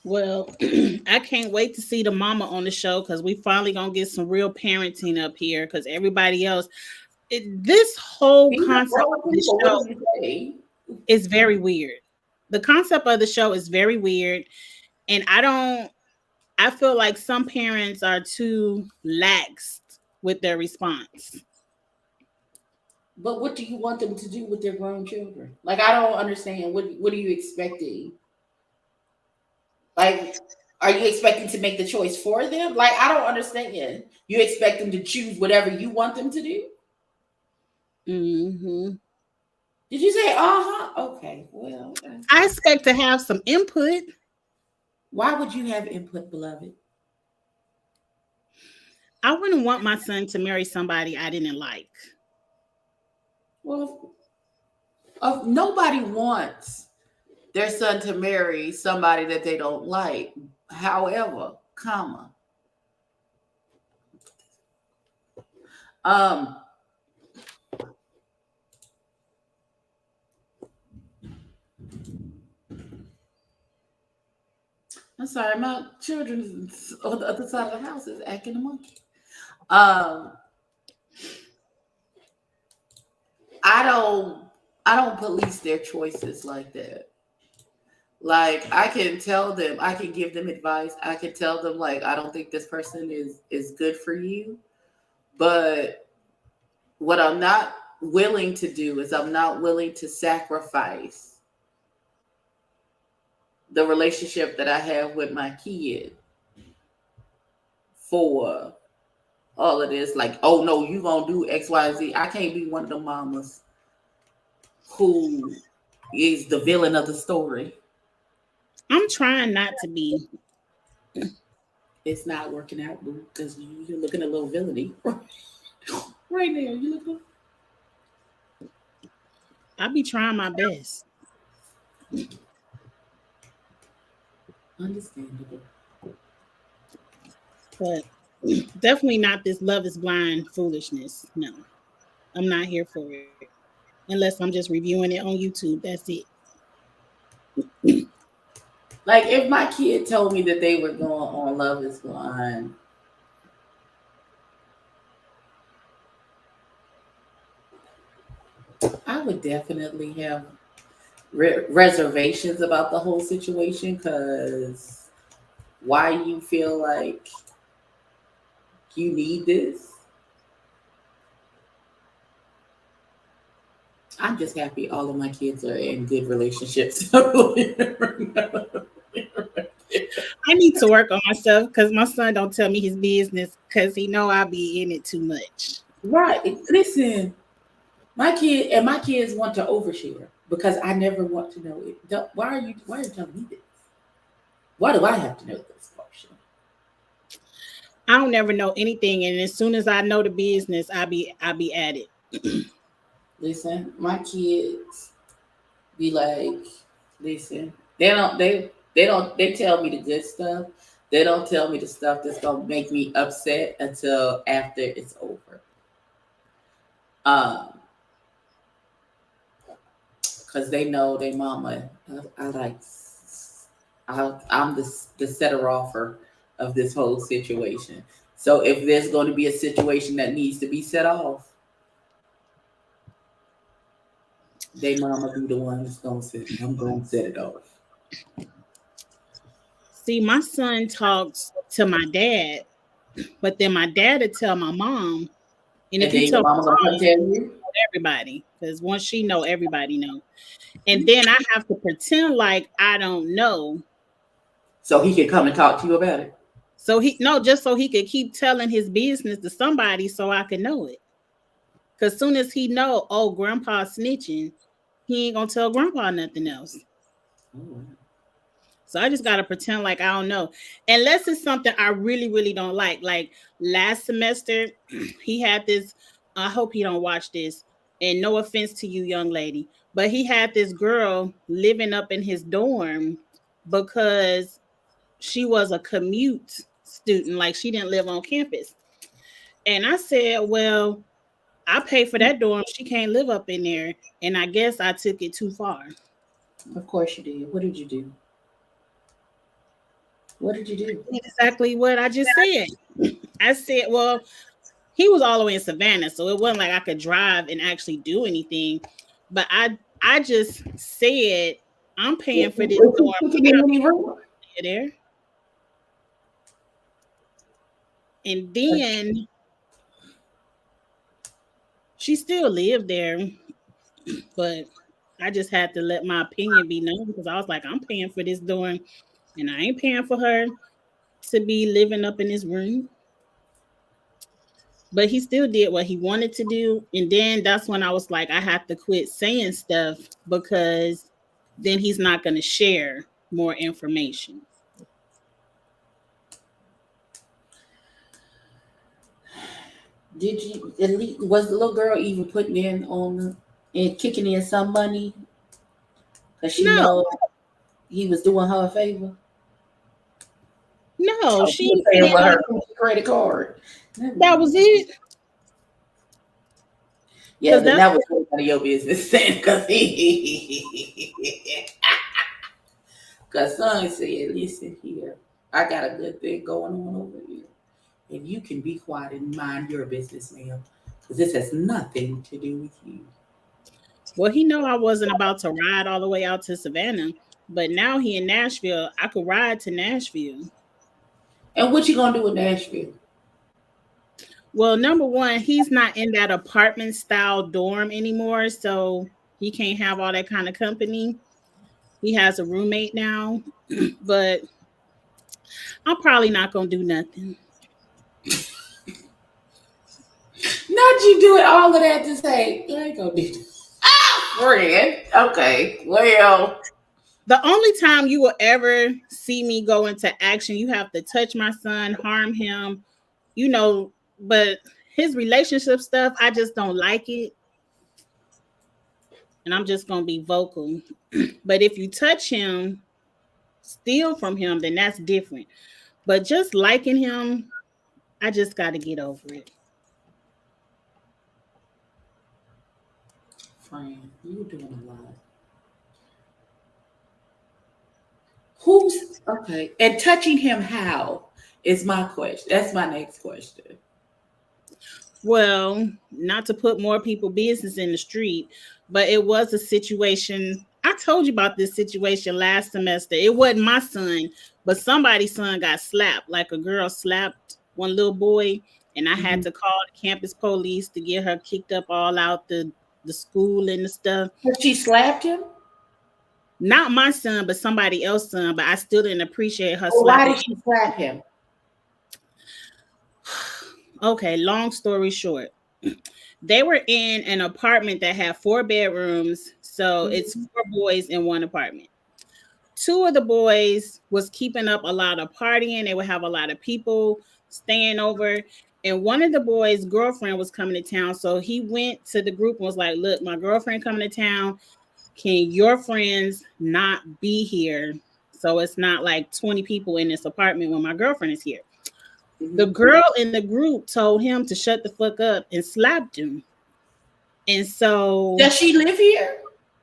[SPEAKER 1] Well, I can't wait to see the mama on the show because we finally gonna get some real parenting up here because everybody else, this whole concept of the show is very weird. The concept of the show is very weird, and I feel like some parents are too lax with their response.
[SPEAKER 2] But what do you want them to do with their grown children? Like, I don't understand. What are you expecting? Like, are you expecting to make the choice for them? Like, I don't understand. You expect them to choose whatever you want them to do?
[SPEAKER 1] Mm-hmm.
[SPEAKER 2] Did you say, okay, well.
[SPEAKER 1] I expect to have some input.
[SPEAKER 2] Why would you have input, beloved?
[SPEAKER 1] I wouldn't want my son to marry somebody I didn't like.
[SPEAKER 2] Well, nobody wants their son to marry somebody that they don't like. However, I'm sorry, my children on the other side of the house is acting a monkey. I don't I don't police their choices like that. Like I can tell them, I can give them advice. I can tell them like I don't think this person is good for you. But what I'm not willing to do is I'm not willing to sacrifice the relationship that I have with my kid for all of this. Like, oh no, you gonna do X, Y, Z. I can't be one of the mamas who is the villain of the story.
[SPEAKER 1] I'm trying not to be.
[SPEAKER 2] It's not working out, boo, because you're looking a little villainy. Right now, you look
[SPEAKER 1] I be trying my best.
[SPEAKER 2] understandable.
[SPEAKER 1] But definitely not this Love is Blind foolishness. No, I'm not here for it. Unless I'm just reviewing it on YouTube. That's it.
[SPEAKER 2] Like if my kid told me that they were going on Love is Blind, I would definitely have reservations about the whole situation because why you feel like you need this. I'm just happy all of my kids are in good relationships.
[SPEAKER 1] I need to work on myself because my son don't tell me his business because he know I be in it too much.
[SPEAKER 2] Right. Listen, my kids want to overshare because I never want to know it. Why are you telling me this? Why do I have to know this portion?
[SPEAKER 1] I don't never know anything, and as soon as I know the business, I be at it.
[SPEAKER 2] Listen, my kids be like, listen, they tell me the good stuff. They don't tell me the stuff that's gonna make me upset until after it's over. Um, because they know they mama. I'm the setter offer of this whole situation. So if there's going to be a situation that needs to be set off, they mama be the one that's going to set. I'm going to set it off.
[SPEAKER 1] See, my son talks to my dad, but then my dad would tell my mom, and if
[SPEAKER 2] And then
[SPEAKER 1] he
[SPEAKER 2] your
[SPEAKER 1] tell my
[SPEAKER 2] mama gonna
[SPEAKER 1] mom,
[SPEAKER 2] tell you.
[SPEAKER 1] everybody, because once she know, everybody know. And then I have to pretend like I don't know.
[SPEAKER 2] So he can come and talk to you about it.
[SPEAKER 1] So just so he could keep telling his business to somebody so I could know it. Cause soon as he know, oh, grandpa snitching, he ain't gonna tell grandpa nothing else.
[SPEAKER 2] Oh.
[SPEAKER 1] So I just gotta pretend like I don't know. Unless it's something I really, really don't like. Like last semester, he had this. I hope he don't watch this. And no offense to you, young lady, but he had this girl living up in his dorm because she was a commute student, like she didn't live on campus. And I said, well, I pay for that dorm. She can't live up in there. And I guess I took it too far.
[SPEAKER 2] Of course you did. What did you do? What did you do?
[SPEAKER 1] Exactly what I just said. I said, well, he was all the way in Savannah, so it wasn't like I could drive and actually do anything. But I just said, I'm paying for this dorm there. And then she still lived there, but I just had to let my opinion be known because I was like, I'm paying for this dorm, and I ain't paying for her to be living up in this room. But he still did what he wanted to do. And then that's when I was like, I have to quit saying stuff because then he's not going to share more information.
[SPEAKER 2] Did you at least was the little girl even putting in on and kicking in some money because she
[SPEAKER 1] No,
[SPEAKER 2] know he was doing her a favor?
[SPEAKER 1] no,
[SPEAKER 2] She
[SPEAKER 1] she
[SPEAKER 2] was paying with her credit card.
[SPEAKER 1] that was it.
[SPEAKER 2] Yeah, then
[SPEAKER 1] that's
[SPEAKER 2] that was none of your business then, because son said, "Listen here, I got a good thing going on over here, and you can be quiet and mind your business, ma'am, because this has nothing to do with you."
[SPEAKER 1] Well, he know I wasn't about to ride all the way out to Savannah, but now he in Nashville. I could ride to Nashville.
[SPEAKER 2] And what you gonna do in Nashville?
[SPEAKER 1] Well, number one, he's not in that apartment style dorm anymore, so he can't have all that kind of company. He has a roommate now, but I'm probably not gonna do nothing.
[SPEAKER 2] Not you doing all of that to say, I ain't gonna do this. Friend. Okay. Well,
[SPEAKER 1] The only time you will ever see me go into action, you have to touch my son, harm him, you know, but his relationship stuff, I just don't like it. And I'm just gonna be vocal. But if you touch him, steal from him, then that's different. But just liking him, I just got to get over it.
[SPEAKER 2] friend, you're doing a lot. Who's okay? And touching him how is my question. That's my next question.
[SPEAKER 1] Well, not to put more people business in the street, but it was a situation. I told you about this situation last semester. It wasn't my son, but somebody's son got slapped. Like a girl slapped one little boy, and I had
[SPEAKER 2] Mhm.
[SPEAKER 1] to call the campus police to get her kicked up all out the school and the stuff.
[SPEAKER 2] But she slapped him.
[SPEAKER 1] Not my son, but somebody else's son. But I still didn't appreciate her
[SPEAKER 2] Well, why
[SPEAKER 1] slapping.
[SPEAKER 2] did she slap him?
[SPEAKER 1] Okay, long story short, they were in an apartment that had 4 bedrooms, so it's 4 boys in one apartment. Two of the boys was keeping up a lot of partying. They would have a lot of people staying over, and one of the boys' girlfriend was coming to town, so he went to the group and was like, "Look, my girlfriend coming to town. Can your friends not be here? So it's not like 20 people in this apartment when my girlfriend is here." The girl in the group told him to shut the fuck up and slapped him. And so,
[SPEAKER 2] Does she live here?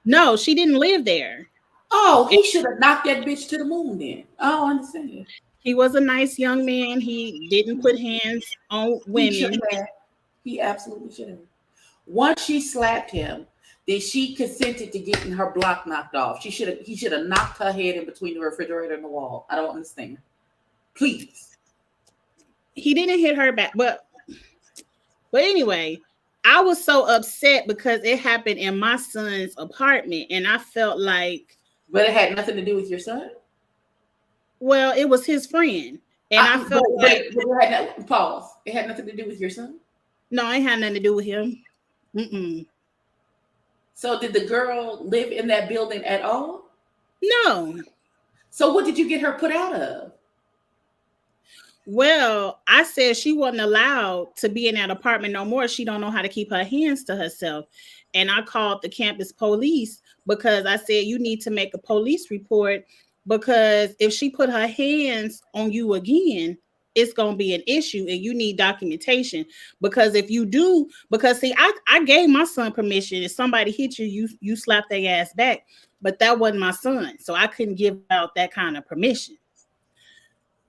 [SPEAKER 1] no, she didn't live there.
[SPEAKER 2] Oh, he should have knocked that bitch to the moon then. I don't understand.
[SPEAKER 1] He was a nice young man. He didn't put hands on
[SPEAKER 2] He should
[SPEAKER 1] women.
[SPEAKER 2] have. He absolutely should have. Once she slapped him, then she consented to getting her block knocked off. He should have knocked her head in between the refrigerator and the wall. I don't understand. Please.
[SPEAKER 1] He didn't hit her back, but anyway, I was so upset because it happened in my son's apartment, and I felt like,
[SPEAKER 2] But it had nothing to do with your son.
[SPEAKER 1] well, it was his friend, and I felt like,
[SPEAKER 2] but it had no, pause. It had nothing to do with your son.
[SPEAKER 1] no, it had nothing to do with him. Mm-mm.
[SPEAKER 2] So did the girl live in that building at all?
[SPEAKER 1] No.
[SPEAKER 2] So what did you get her put out of?
[SPEAKER 1] Well, I said she wasn't allowed to be in that apartment no more. She don't know how to keep her hands to herself. And I called the campus police because I said you need to make a police report, because if she put her hands on you again, it's going to be an issue and you need documentation. Because if you do, because see, I gave my son permission. If somebody hit you, you slap their ass back. But that wasn't my son. So I couldn't give out that kind of permission.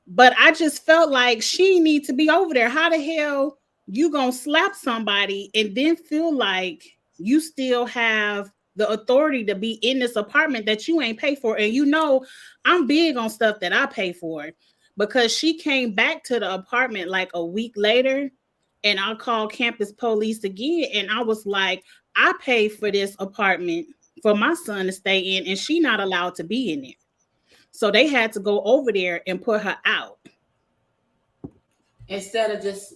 [SPEAKER 1] But I just felt like she need to be over there. How the hell you gonna slap somebody and then feel like you still have the authority to be in this apartment that you ain't pay for? And you know, I'm big on stuff that I pay for, because she came back to the apartment like a week later, and I called campus police again, and I was like, I paid for this apartment for my son to stay in, and she not allowed to be in there. So they had to go over there and put her out.
[SPEAKER 2] Instead of just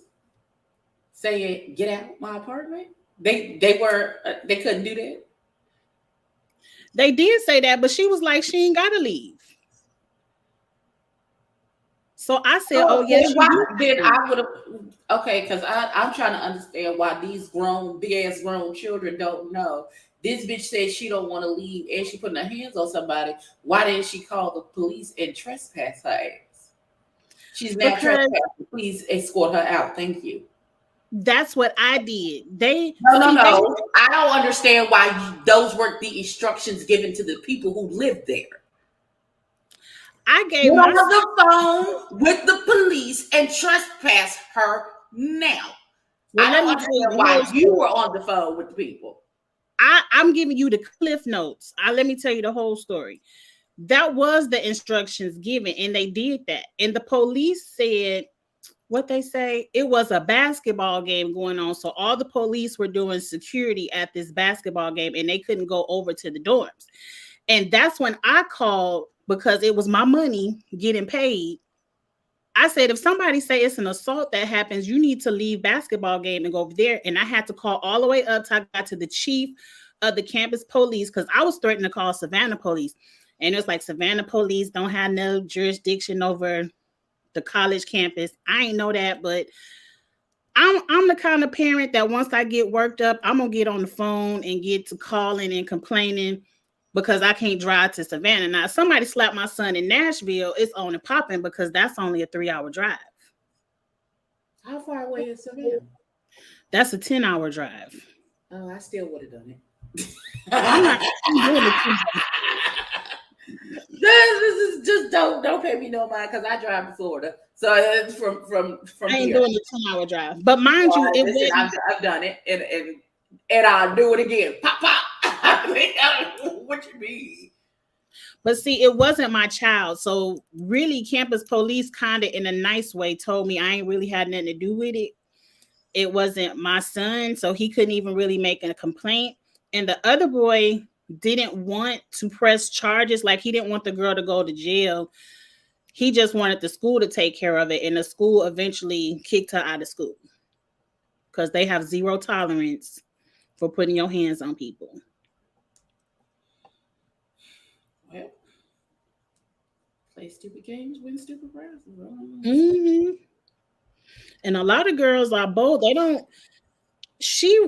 [SPEAKER 2] saying, "Get out my apartment." They couldn't do that.
[SPEAKER 1] They did say that, but she was like, she ain't gotta leave. So I said, oh yes,
[SPEAKER 2] then I would have. Okay, because I'm trying to understand why these big ass grown children don't know. This bitch said she don't want to leave, and she putting her hands on somebody. Why didn't she call the police and trespass her ass? She's now trespassing. Please escort her out. Thank you.
[SPEAKER 1] That's what I did.
[SPEAKER 2] No. I don't understand why those weren't the instructions given to the people who lived there.
[SPEAKER 1] I gave
[SPEAKER 2] on the phone with the police and trespass her now. Well, I don't understand why you were on the phone with the people.
[SPEAKER 1] I I'm giving you the cliff notes. Let me tell you the whole story. That was the instructions given, and they did that. And the police said, what they say, it was a basketball game going on. So all the police were doing security at this basketball game, and they couldn't go over to the dorms. And that's when I called, because it was my money getting paid. I said, if somebody say it's an assault that happens, you need to leave basketball game and go over there. And I had to call all the way up till I got to the chief of the campus police, because I was threatening to call Savannah police. And it was like, Savannah police don't have no jurisdiction over the college campus. I ain't know that, but I'm the kind of parent that once I get worked up, I'm gonna get on the phone and get to calling and complaining because I can't drive to Savannah. Now, if somebody slapped my son in Nashville, it's on and popping, because that's only a 3-hour drive.
[SPEAKER 2] How far away is Savannah?
[SPEAKER 1] That's a 10-hour drive.
[SPEAKER 2] Oh, I still would have done it.
[SPEAKER 1] I'm doing
[SPEAKER 2] This is just don't pay me no mind, because I drive to Florida, so it's from
[SPEAKER 1] I ain't
[SPEAKER 2] here.
[SPEAKER 1] doing the 10-hour drive, but mind you,
[SPEAKER 2] I've done it, and I'll do it again. Pop pop. What you mean?
[SPEAKER 1] But see, it wasn't my child, so really, campus police kind of in a nice way told me I ain't really had nothing to do with it. It wasn't my son, so he couldn't even really make a complaint. And the other boy didn't want to press charges. Like, he didn't want the girl to go to jail. He just wanted the school to take care of it. And the school eventually kicked her out of school because they have zero tolerance for putting your hands on people.
[SPEAKER 2] Well, play stupid games, win stupid prizes.
[SPEAKER 1] Mm-hmm. And a lot of girls are bold. They don't. She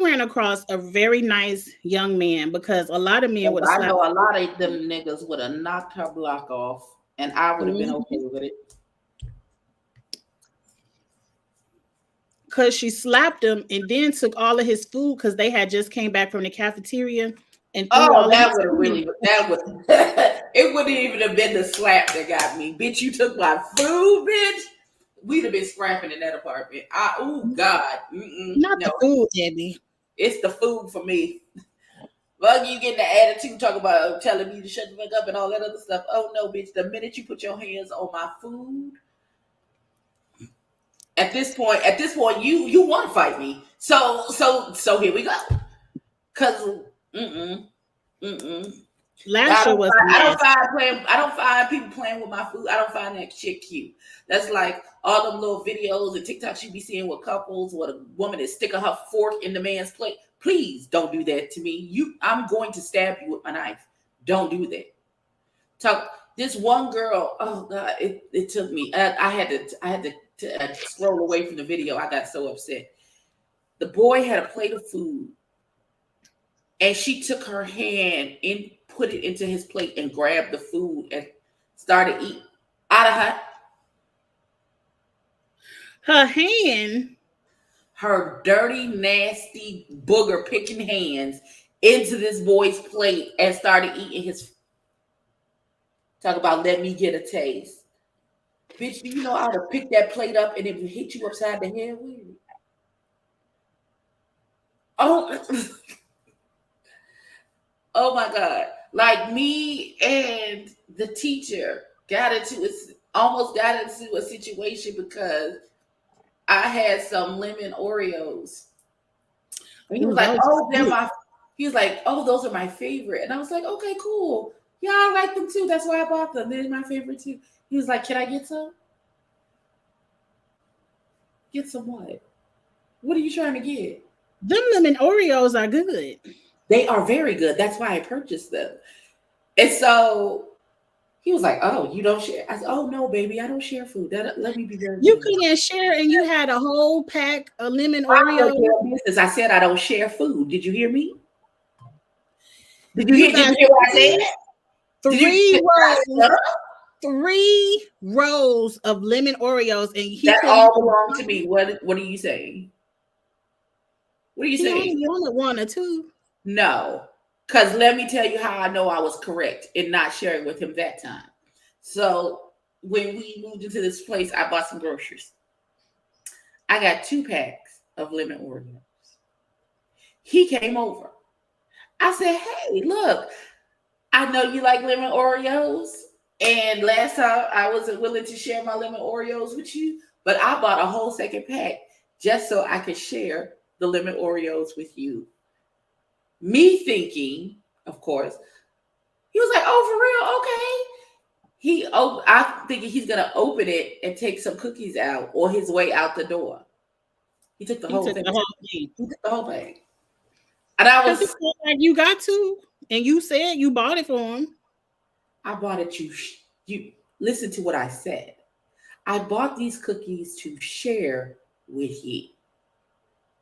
[SPEAKER 1] ran across a very nice young man, because a lot of men would have.
[SPEAKER 2] I know a lot of them niggas would have knocked her block off, and I would have been okay with it.
[SPEAKER 1] Because she slapped him and then took all of his food, because they had just came back from the cafeteria. And
[SPEAKER 2] that would have really, it wouldn't even have been the slap that got me. Bitch, you took my food, bitch. We'd have been scrapping in that apartment. Oh God.
[SPEAKER 1] Not the food, Debbie.
[SPEAKER 2] It's the food for me. Well, you getting the attitude, talking about telling me to shut the fuck up and all that other stuff. Oh no, bitch. The minute you put your hands on my food, at this point, you want to fight me. So here we go. Cause
[SPEAKER 1] Last year was.
[SPEAKER 2] I don't find people playing with my food. I don't find that shit cute. That's like all them little videos and TikToks you be seeing with couples, where a woman is sticking her fork in the man's plate. Please don't do that to me. I'm going to stab you with my knife. Don't do that. This one girl. Oh God, it took me. I had to scroll away from the video. I got so upset. The boy had a plate of food, and she took her hand and put it into his plate and grabbed the food and started eating out of
[SPEAKER 1] her hand,
[SPEAKER 2] her dirty, nasty, booger picking hands into this boy's plate and started eating his. Talk about let me get a taste. Bitch, do you know how to pick that plate up and it will hit you upside the head with it? Oh my God. Like, me and the teacher almost got into a situation because I had some lemon Oreos. And he was like, those are my favorite. And I was like, okay, cool. Yeah, I like them too. That's why I bought them. They're my favorite too. He was like, can I get some? Get some what? What are you trying to get?
[SPEAKER 1] Them lemon Oreos are good.
[SPEAKER 2] They are very good. That's why I purchased them. And so he was like, oh, you don't share? I said, oh, no, baby, I don't share food. Let me be very
[SPEAKER 1] You couldn't share, and you had a whole pack of lemon Oreos.
[SPEAKER 2] I said I don't share food. Did you hear me? Did you hear what I said?
[SPEAKER 1] 3 rows of lemon Oreos, and
[SPEAKER 2] that all belong to me. What are you saying? What are you saying?
[SPEAKER 1] You only 1 or 2.
[SPEAKER 2] No, because let me tell you how I know I was correct in not sharing with him that time. So when we moved into this place, I bought some groceries. I got 2 packs of lemon Oreos. He came over. I said, hey, look, I know you like lemon Oreos. And last time I wasn't willing to share my lemon Oreos with you, but I bought a whole second pack just so I could share the lemon Oreos with you. Me thinking, of course, he was like, oh, for real? Okay. I'm thinking he's going to open it and take some cookies out on his way out the door. He took the
[SPEAKER 1] He
[SPEAKER 2] whole
[SPEAKER 1] took
[SPEAKER 2] thing.
[SPEAKER 1] the whole thing.
[SPEAKER 2] He took the whole thing. And I
[SPEAKER 1] Because
[SPEAKER 2] was,
[SPEAKER 1] he said like you got to, and you said you bought it for him.
[SPEAKER 2] I bought it you listen to what I said. I bought these cookies to share with you.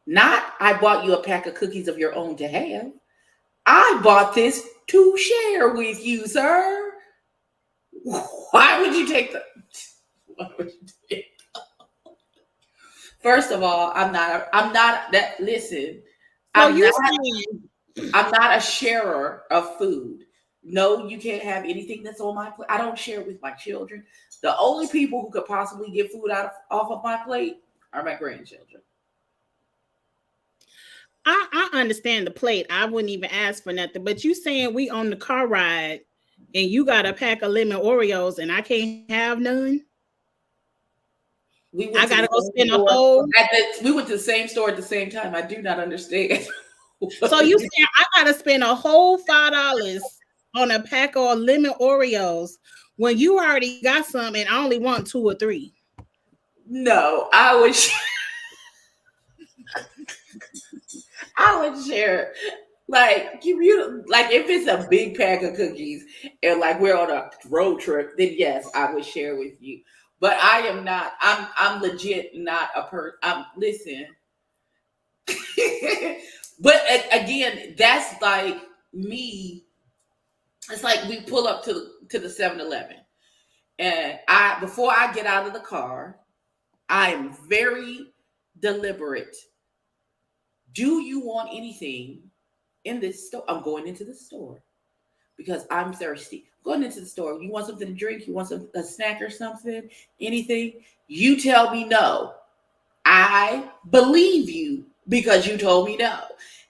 [SPEAKER 2] Not I bought you a pack of cookies of your own to have. I bought this to share with you, sir. Why would you take the why would you take First of all, I'm not that listen.
[SPEAKER 1] So
[SPEAKER 2] I'm
[SPEAKER 1] you
[SPEAKER 2] not
[SPEAKER 1] saying
[SPEAKER 2] I'm not a sharer of food. No, you can't have anything that's on my plate. I don't share with my children. The only people who could possibly get food off of my plate are my grandchildren.
[SPEAKER 1] I understand the plate. I wouldn't even ask for nothing. But you saying we on the car ride and you got a pack of lemon Oreos and I can't have none?
[SPEAKER 2] We
[SPEAKER 1] I
[SPEAKER 2] went to
[SPEAKER 1] gotta
[SPEAKER 2] the
[SPEAKER 1] go
[SPEAKER 2] same
[SPEAKER 1] spend a
[SPEAKER 2] store
[SPEAKER 1] whole.
[SPEAKER 2] we went to the same store at the same time. I do not understand.
[SPEAKER 1] So you saying I gotta spend a whole $5 on a pack of lemon Oreos when you already got some and I only want 2 or 3?
[SPEAKER 2] No, I would share. Like like if it's a big pack of cookies and like we're on a road trip, then yes, I would share with you. But I am not. I'm legit not a person. I'm listen. But again, that's like me. It's like we pull up to the 7-Eleven, and I before I get out of the car, I am very deliberate. Do you want anything in this store? I'm going into the store because I'm thirsty. Going into the store. You want something to drink? You want a snack or something? Anything? You tell me no. I believe you because you told me no.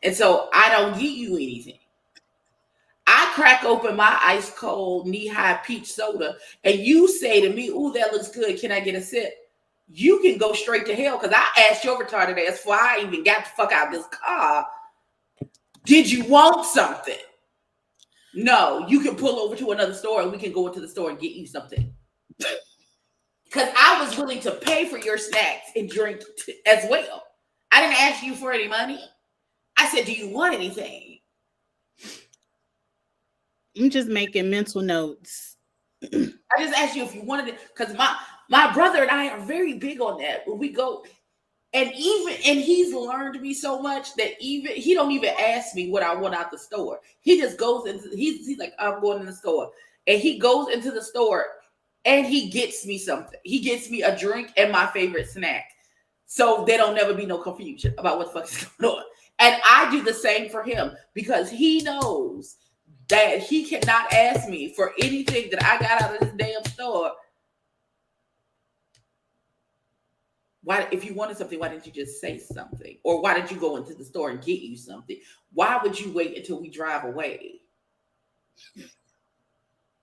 [SPEAKER 2] And so I don't get you anything. I crack open my ice cold knee-high peach soda and you say to me, "Ooh, that looks good. Can I get a sip?" You can go straight to hell because I asked your retarded ass before I even got the fuck out of this car. Did you want something? No, you can pull over to another store and we can go into the store and get you something. Because I was willing to pay for your snacks and drink as well. I didn't ask you for any money. I said, do you want anything?
[SPEAKER 1] I'm just making mental notes.
[SPEAKER 2] I just asked you if you wanted it because my brother and I are very big on that. When we go, and he's learned me so much that even he don't even ask me what I want out the store. He just goes into he's like, I'm going in the store, and he goes into the store and he gets me something. He gets me a drink and my favorite snack, so there don't never be no confusion about what the fuck is going on. And I do the same for him because he knows that he cannot ask me for anything that I got out of this damn store. Why, if you wanted something, why didn't you just say something? Or why did you go into the store and get you something? Why would you wait until we drive away?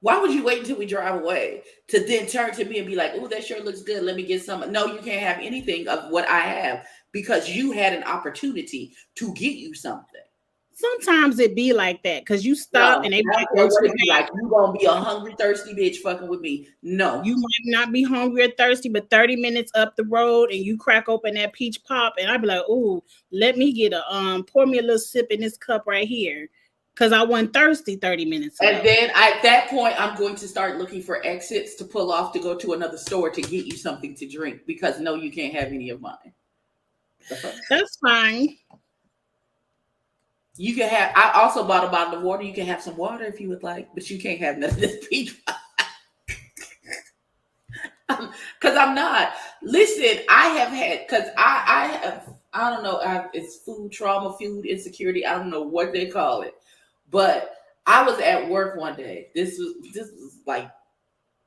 [SPEAKER 2] Why would you wait until we drive away to then turn to me and be like, "Oh, that sure looks good. Let me get some." No, you can't have anything of what I have because you had an opportunity to get you something.
[SPEAKER 1] Sometimes it be like that because you stop and they might go to the
[SPEAKER 2] like you gonna be a hungry, thirsty bitch fucking with me. No.
[SPEAKER 1] You might not be hungry or thirsty, but 30 minutes up the road and you crack open that peach pop and I'd be like, "Oh, let me get pour me a little sip in this cup right here." Because I wasn't thirsty 30 minutes ago.
[SPEAKER 2] And then at that point, I'm going to start looking for exits to pull off to go to another store to get you something to drink because no, you can't have any of mine.
[SPEAKER 1] That's fine.
[SPEAKER 2] You can have, I also bought a bottle of water. You can have some water if you would like, but you can't have none of this peach. Because I'm not. Listen, I have had, because I have, I don't know, it's food trauma, food insecurity. I don't know what they call it. But I was at work one day. This was like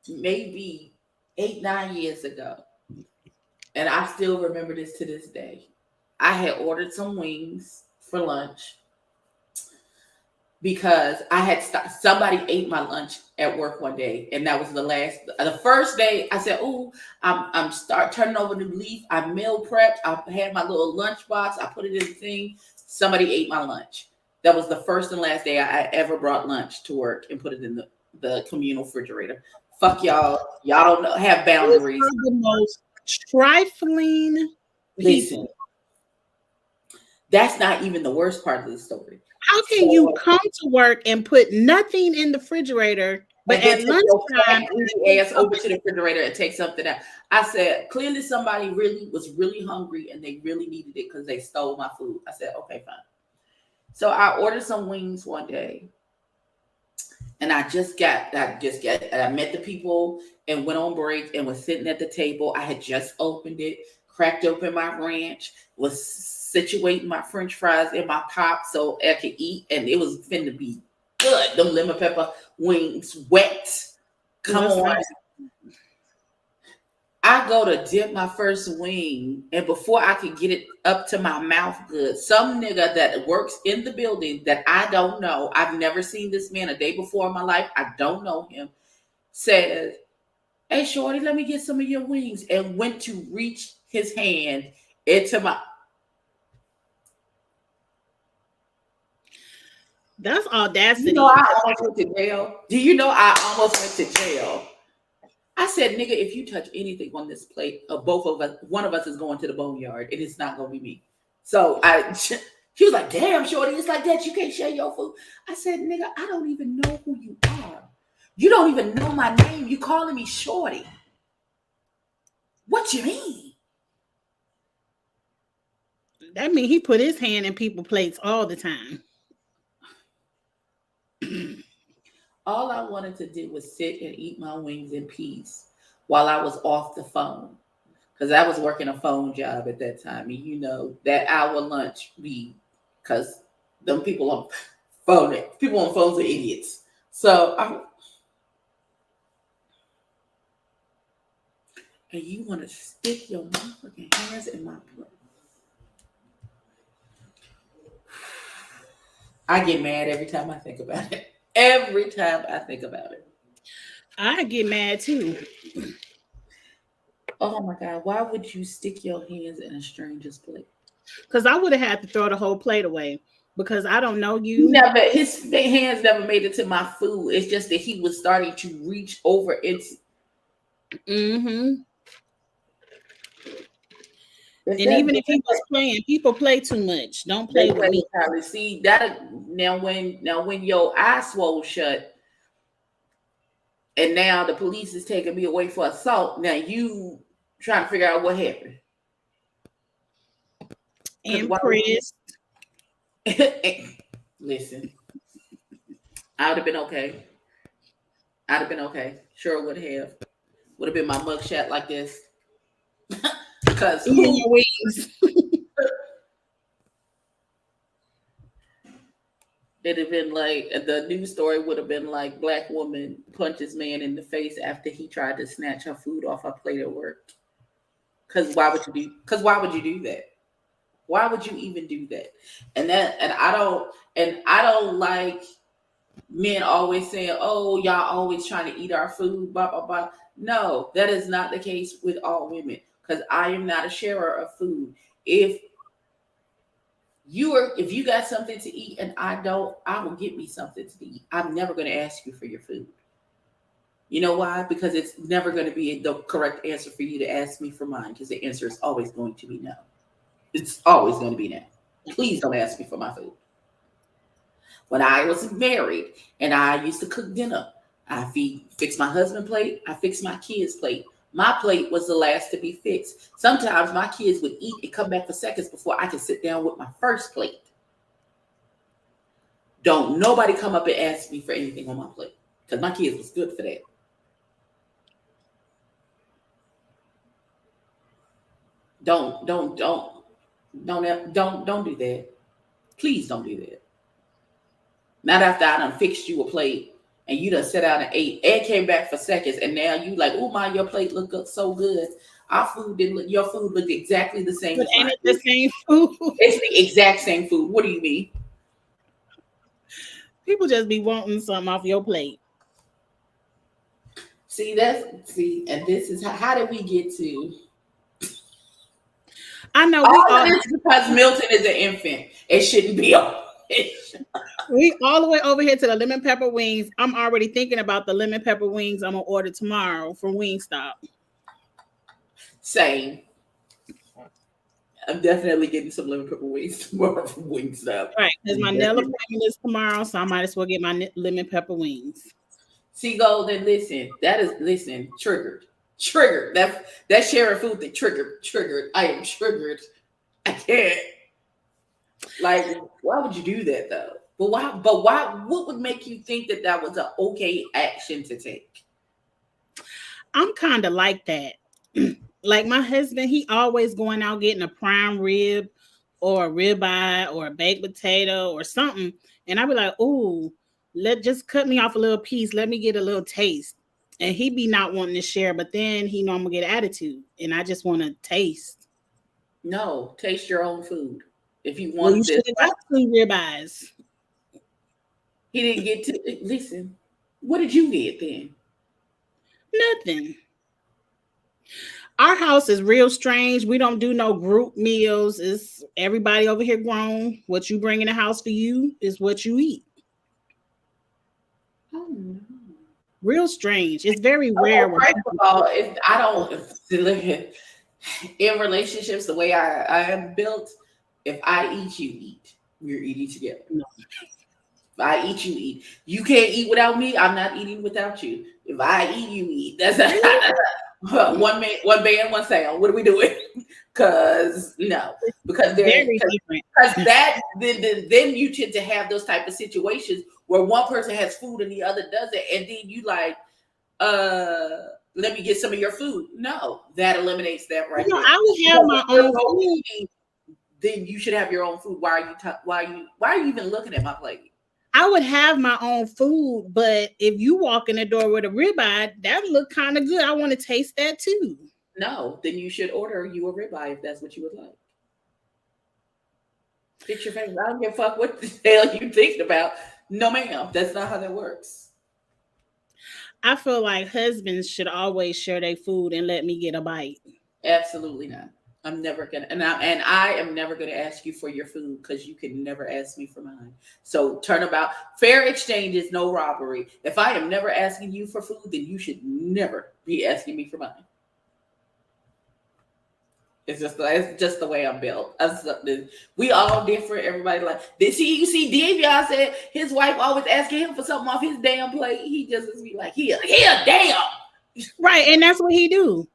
[SPEAKER 2] maybe 8-9 years ago. And I still remember this to this day. I had ordered some wings for lunch. because I had somebody ate my lunch at work one day, and that was the first day. I said, "Oh, I'm start turning over the leaf. I meal prepped. I had my little lunch box. I put it in the thing. Somebody ate my lunch. That was the first and last day I ever brought lunch to work and put it in the communal refrigerator. Fuck y'all. Y'all don't have boundaries.
[SPEAKER 1] These are the most trifling.
[SPEAKER 2] Listen, that's not even the worst part of the story.
[SPEAKER 1] How can you come to work and put nothing in the refrigerator, but at lunchtime,
[SPEAKER 2] ass over to the refrigerator and take something out? I said, clearly somebody was really hungry and they really needed it because they stole my food. I said, okay, fine. So I ordered some wings one day, and I met the people and went on break and was sitting at the table. I had just opened it, cracked open my ranch, was situating my French fries in my pot so I could eat, and it was finna be good. Them lemon pepper wings, wet. Come on. I go to dip my first wing, and before I could get it up to my mouth good, some nigga that works in the building that I don't know, I've never seen this man a day before in my life, I don't know him, says, "Hey, shorty, let me get some of your wings," and went to reach his hand into my...
[SPEAKER 1] That's audacity.
[SPEAKER 2] You know, I almost went to jail. Do you know I almost went to jail? I said, nigga, if you touch anything on this plate, both of us, one of us is going to the boneyard, and it's not going to be me. So he was like, damn, shorty, it's like that. You can't share your food. I said, nigga, I don't even know who you are. You don't even know my name. You calling me shorty. What you mean?
[SPEAKER 1] That means he put his hand in people's plates all the time.
[SPEAKER 2] All I wanted to do was sit and eat my wings in peace while I was off the phone, because I was working a phone job at that time. And you know, that hour lunch because them people on phones are idiots. So and you want to stick your motherfucking hands in my plate. I get mad every time I think about it. Every time I think about it.
[SPEAKER 1] I get mad too.
[SPEAKER 2] Oh my God, why would you stick your hands in a stranger's plate?
[SPEAKER 1] Because I would have had to throw the whole plate away because I don't know you.
[SPEAKER 2] His hands never made it to my food. It's just that he was starting to reach over its.
[SPEAKER 1] Mm-hmm. And even if he was playing, people play too much. Don't play with me.
[SPEAKER 2] See that now when your eye swole shut, and now the police is taking me away for assault. Now you trying to figure out what happened.
[SPEAKER 1] Impressed.
[SPEAKER 2] Listen, I would have been okay. I'd have been okay. Sure would have. Would have been my mugshot like this. Because your wings. It'd have been like the news story would have been like black woman punches man in the face after he tried to snatch her food off her plate at work. Because why would you do that? Why would you even do that? And I don't like men always saying, "Oh, y'all always trying to eat our food." Blah blah blah. No, that is not the case with all women. Because I am not a sharer of food. If you got something to eat and I don't, I will get me something to eat. I'm never going to ask you for your food. You know why? Because it's never going to be the correct answer for you to ask me for mine. Because the answer is always going to be no. It's always going to be no. Please don't ask me for my food. When I was married and I used to cook dinner, I fix my husband's plate. I fix my kids' plate. My plate was the last to be fixed. Sometimes my kids would eat and come back for seconds before I could sit down with my first plate. Don't nobody come up and ask me for anything on my plate, because my kids was good for that. Don't do that. Please don't do that. Not after I done fixed you a plate and you done sat down and ate and came back for seconds, and now you like, oh my, your plate looked so good. Our food didn't look. Your food looked exactly the same.
[SPEAKER 1] But ain't it the same food?
[SPEAKER 2] It's the exact same food. What do you mean?
[SPEAKER 1] People just be wanting something off your plate.
[SPEAKER 2] And this is how did we get to
[SPEAKER 1] I know
[SPEAKER 2] all of this because Milton is an infant. It shouldn't be on.
[SPEAKER 1] We all the way over here to the lemon pepper wings. I'm already thinking about the lemon pepper wings I'm gonna order tomorrow from Wingstop.
[SPEAKER 2] Same. I'm definitely getting some lemon pepper wings tomorrow from Wingstop.
[SPEAKER 1] Right, because my nail appointment is tomorrow, so I might as well get my lemon pepper wings.
[SPEAKER 2] See, Golden, listen, triggered. That sharing food thing triggered. I am triggered. I can't. Like, why would you do that though? But why? What would make you think that was an okay action to take?
[SPEAKER 1] I'm kind of like that. Like my husband, he always going out getting a prime rib or a ribeye or a baked potato or something. And I be like, ooh, just cut me off a little piece. Let me get a little taste. And he be not wanting to share, but then he know I'm gonna get attitude. And I just want to taste.
[SPEAKER 2] No, taste your own food. If you want,
[SPEAKER 1] you should have got 2 ribeyes.
[SPEAKER 2] He didn't get to listen. What did you get then?
[SPEAKER 1] Nothing. Our house is real strange. We don't do no group meals. It's everybody over here grown. What you bring in the house for you is what you eat.
[SPEAKER 2] Oh no.
[SPEAKER 1] Real strange. It's very rare.
[SPEAKER 2] First of all, I don't look at in relationships the way I am built. If I eat, you eat. We're eating together. No. If I eat, you eat. You can't eat without me. I'm not eating without you. If I eat, you eat. That's one man, one sound. What are we doing? Because that then you tend to have those type of situations where one person has food and the other doesn't, and then you like, let me get some of your food. No, that eliminates that right there.
[SPEAKER 1] I would have my own food.
[SPEAKER 2] Then you should have your own food. Why are you even looking at my plate?
[SPEAKER 1] I would have my own food, but if you walk in the door with a ribeye, that look kind of good. I want to taste that too.
[SPEAKER 2] No, then you should order you a ribeye if that's what you would like. Fix your face. I don't give a fuck what the hell you thinking about. No, ma'am, that's not how that works.
[SPEAKER 1] I feel like husbands should always share their food and let me get a bite.
[SPEAKER 2] Absolutely not. I'm never gonna, and I am never gonna ask you for your food because you can never ask me for mine. So turnabout, fair exchange is no robbery. If I am never asking you for food, then you should never be asking me for mine. It's just the way I'm built. We all different. Everybody like this. You see, Davion said his wife always asking him for something off his damn plate. He just be like, here, damn.
[SPEAKER 1] Right, and that's what he do.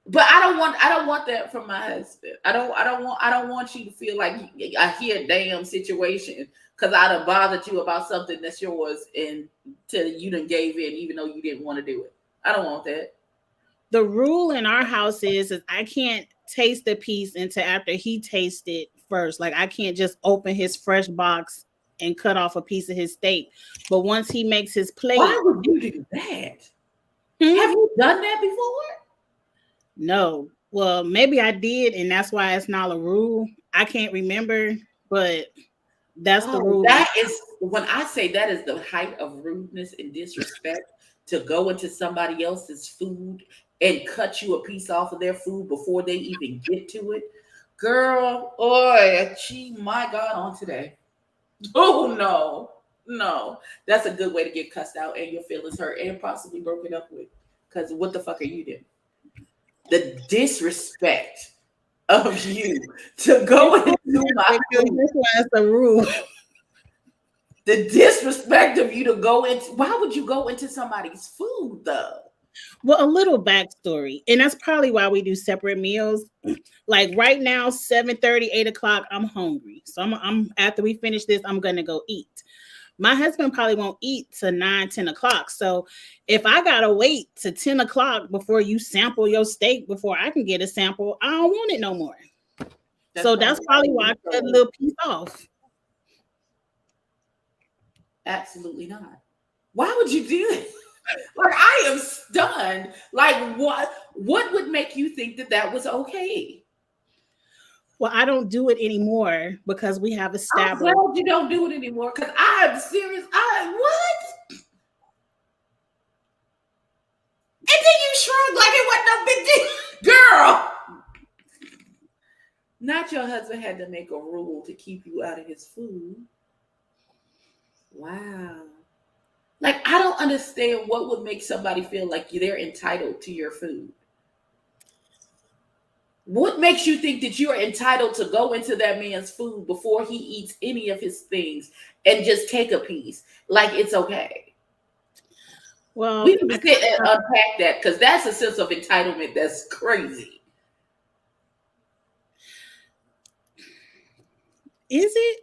[SPEAKER 2] But I don't want that from my husband. I don't want you to feel like I hear a damn situation because I done bothered you about something that's yours and till you done gave in even though you didn't want to do it. I don't want that.
[SPEAKER 1] The rule in our house is I can't taste the piece until after he tastes it first. Like I can't just open his fresh box and cut off a piece of his steak. But once he makes his plate,
[SPEAKER 2] why would you do that? Have you done that before?
[SPEAKER 1] No. Well, maybe I did, and that's why it's not a rule. I can't remember, but that's the rule.
[SPEAKER 2] That is when I say that is the height of rudeness and disrespect to go into somebody else's food and cut you a piece off of their food before they even get to it. Girl, my God, on today. Oh no. That's a good way to get cussed out and your feelings hurt and possibly broken up with. Because what the fuck are you doing? The disrespect of you to go into my food.
[SPEAKER 1] That's the rule.
[SPEAKER 2] The disrespect of you to go into. Why would you go into somebody's food though?
[SPEAKER 1] Well, a little backstory, and that's probably why we do separate meals. Like right now, 7:30, 8 o'clock, I'm hungry. So I'm after we finish this, I'm gonna go eat. My husband probably won't eat till 9, 10 o'clock. So if I gotta wait to 10 o'clock before you sample your steak before I can get a sample, I don't want it no more. That's probably why I cut a little piece off.
[SPEAKER 2] Absolutely not. Why would you do that? Like I am stunned. Like what would make you think that was okay?
[SPEAKER 1] Well, I don't do it anymore because we have
[SPEAKER 2] I'm
[SPEAKER 1] established.
[SPEAKER 2] glad you don't do it anymore because I'm serious. What? And then you shrunk like it wasn't no big deal. Girl. Not your husband had to make a rule to keep you out of his food. Wow. Like, I don't understand what would make somebody feel like they're entitled to your food. What makes you think that you're entitled to go into that man's food before he eats any of his things and just take a piece? Like it's okay.
[SPEAKER 1] Well,
[SPEAKER 2] We need to sit and unpack that because that's a sense of entitlement that's crazy.
[SPEAKER 1] Is it?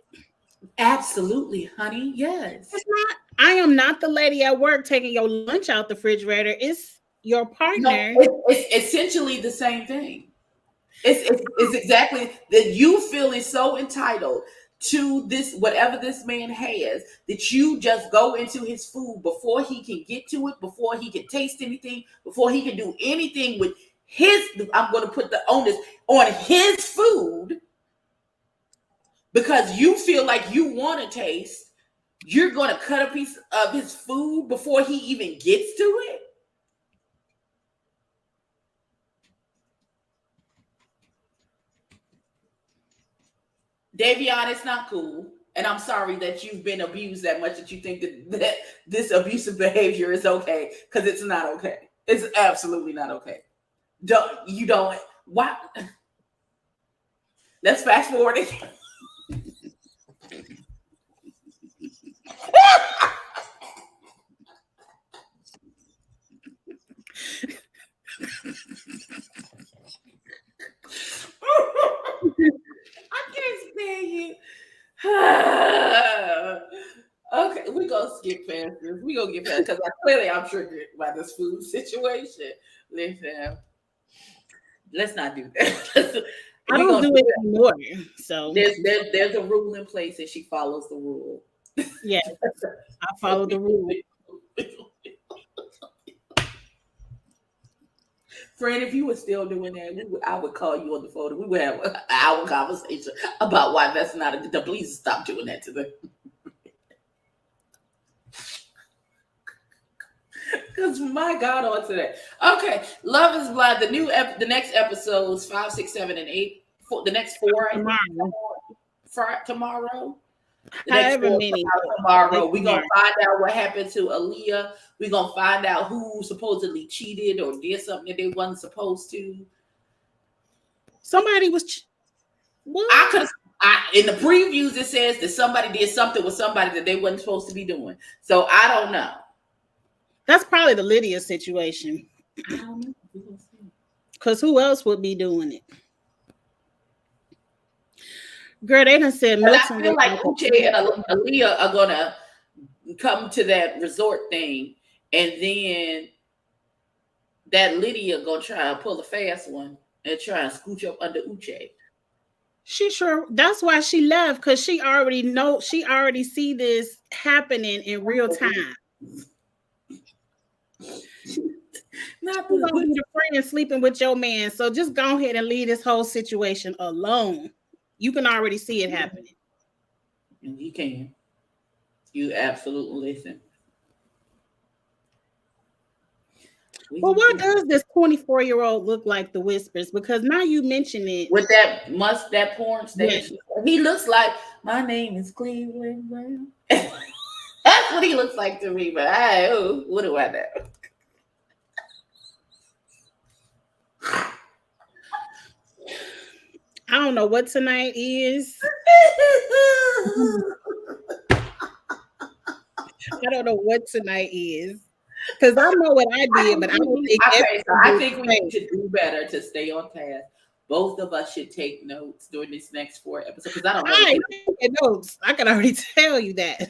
[SPEAKER 2] Absolutely, honey. Yes.
[SPEAKER 1] It's not. I am not the lady at work taking your lunch out the refrigerator. It's your partner.
[SPEAKER 2] No, it's essentially the same thing. It's exactly that you feeling so entitled to this, whatever this man has, that you just go into his food before he can get to it, before he can taste anything, before he can do anything with his. I'm going to put the onus on his food because you feel like you want to taste. You're going to cut a piece of his food before he even gets to it. Davion, it's not cool. And I'm sorry that you've been abused that much that you think that this abusive behavior is okay, because it's not okay. It's absolutely not okay. Don't. Why? Let's fast forward it. I can't stand you. Okay, we gonna skip past this. We gonna get past because clearly I'm triggered by this food situation. Listen, let's not do that.
[SPEAKER 1] I don't do it anymore. So
[SPEAKER 2] there's a rule in place, and she follows the rule.
[SPEAKER 1] Yeah, I follow the rule.
[SPEAKER 2] Friend, if you were still doing that, I would call you on the phone and we would have an hour conversation about why that's not a good. Please stop doing that to them. Because my God, on today. Okay, Love is Blind. The next episodes 5, 6, 7, and 8. The next 4 tomorrow.
[SPEAKER 1] However many
[SPEAKER 2] tomorrow. We're gonna find out what happened to Aaliyah. We're gonna find out who supposedly cheated or did something that they wasn't supposed to.
[SPEAKER 1] Somebody was.
[SPEAKER 2] In the previews it says that somebody did something with somebody that they wasn't supposed to be doing. So I don't know.
[SPEAKER 1] That's probably the Lydia situation.
[SPEAKER 2] I don't know.
[SPEAKER 1] Because who else would be doing it? Girl, they done said Milton.
[SPEAKER 2] I feel like Uche and Aaliyah are gonna come to that resort thing, and then that Lydia gonna try and pull a fast one and try and scooch up under Uche.
[SPEAKER 1] She sure. That's why she left, because she already see this happening in real time. Not be the friend sleeping with your man. So just go ahead and leave this whole situation alone. You can already see it happening.
[SPEAKER 2] And you can. You absolutely listen.
[SPEAKER 1] Well, what does this 24-year-old look like the Whispers? Because now you mention it.
[SPEAKER 2] With that porn station. Yeah. He looks like, my name is Cleveland Brown. That's what he looks like to me, but what do I know?
[SPEAKER 1] I don't know what tonight is. I don't know what tonight is. Because I know what I did, but I don't think
[SPEAKER 2] I think we need to do better to stay on task. Both of us should take notes during this next 4 episodes. Because I don't know.
[SPEAKER 1] I ain't taking notes. I can already tell you that.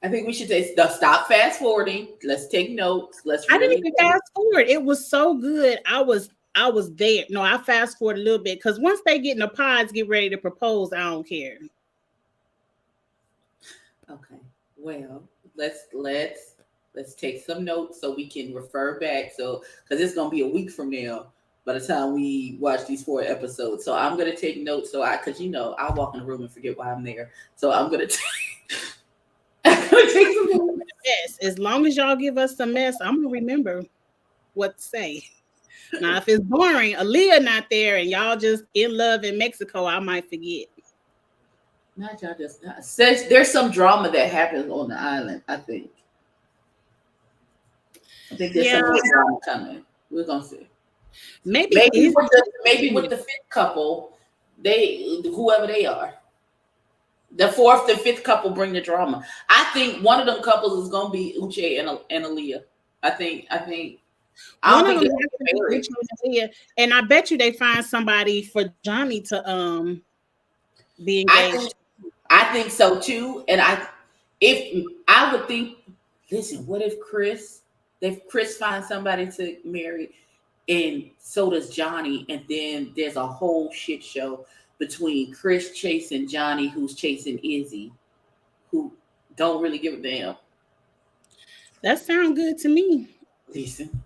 [SPEAKER 2] I think we should stop fast forwarding. Let's take notes.
[SPEAKER 1] I didn't even fast forward. It was so good. I was there. No, I fast forward a little bit because once they get in the pods, get ready to propose, I don't care.
[SPEAKER 2] Okay. Well, let's take some notes so we can refer back. So, because it's gonna be a week from now, by the time we watch these 4 episodes. So I'm gonna take notes. Because I'll walk in the room and forget why I'm there. So I'm gonna take some notes.
[SPEAKER 1] Yes, as long as y'all give us some mess, I'm gonna remember what to say. Now, if it's boring, Aaliyah not there, and y'all just in love in Mexico, I might forget.
[SPEAKER 2] Not y'all just says there's some drama that happens on the island. I think there's some more drama coming. We're gonna see. Maybe with the 5th couple, whoever they are. The 4th and 5th couple bring the drama. I think one of them couples is gonna be Uche and Aaliyah. I think. I don't think
[SPEAKER 1] they're married. And I bet you they find somebody for Johnny to be engaged.
[SPEAKER 2] I think so too. And I would think, listen, what if Chris finds somebody to marry, and so does Johnny, and then there's a whole shit show between Chris chasing Johnny, who's chasing Izzy, who don't really give a damn.
[SPEAKER 1] That sounds good to me.
[SPEAKER 2] Listen.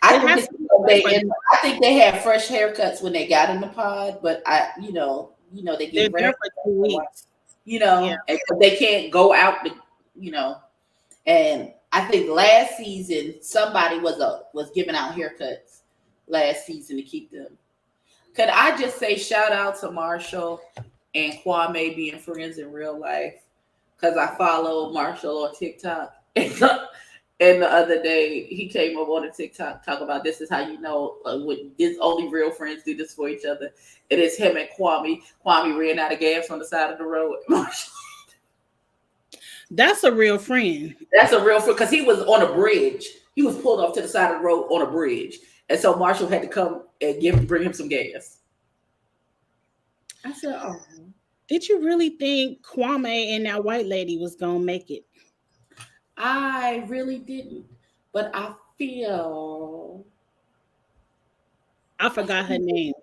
[SPEAKER 2] I think they had fresh haircuts when they got in the pod, but they get
[SPEAKER 1] there for 2 weeks.
[SPEAKER 2] And they can't go out and I think last season somebody was giving out haircuts last season to keep them. Could I just say shout out to Marshall and Kwame being friends in real life? Because I follow Marshall on TikTok. And the other day, he came up on a TikTok talk about this is how you know this only real friends do this for each other. It is him and Kwame. Kwame ran out of gas on the side of the road.
[SPEAKER 1] That's a real friend.
[SPEAKER 2] That's a real friend because he was on a bridge. He was pulled off to the side of the road on a bridge, and so Marshall had to come and bring him some gas. I said, "Oh,
[SPEAKER 1] did you really think Kwame and that white lady was gonna make it?"
[SPEAKER 2] I really didn't, but I
[SPEAKER 1] forgot her name.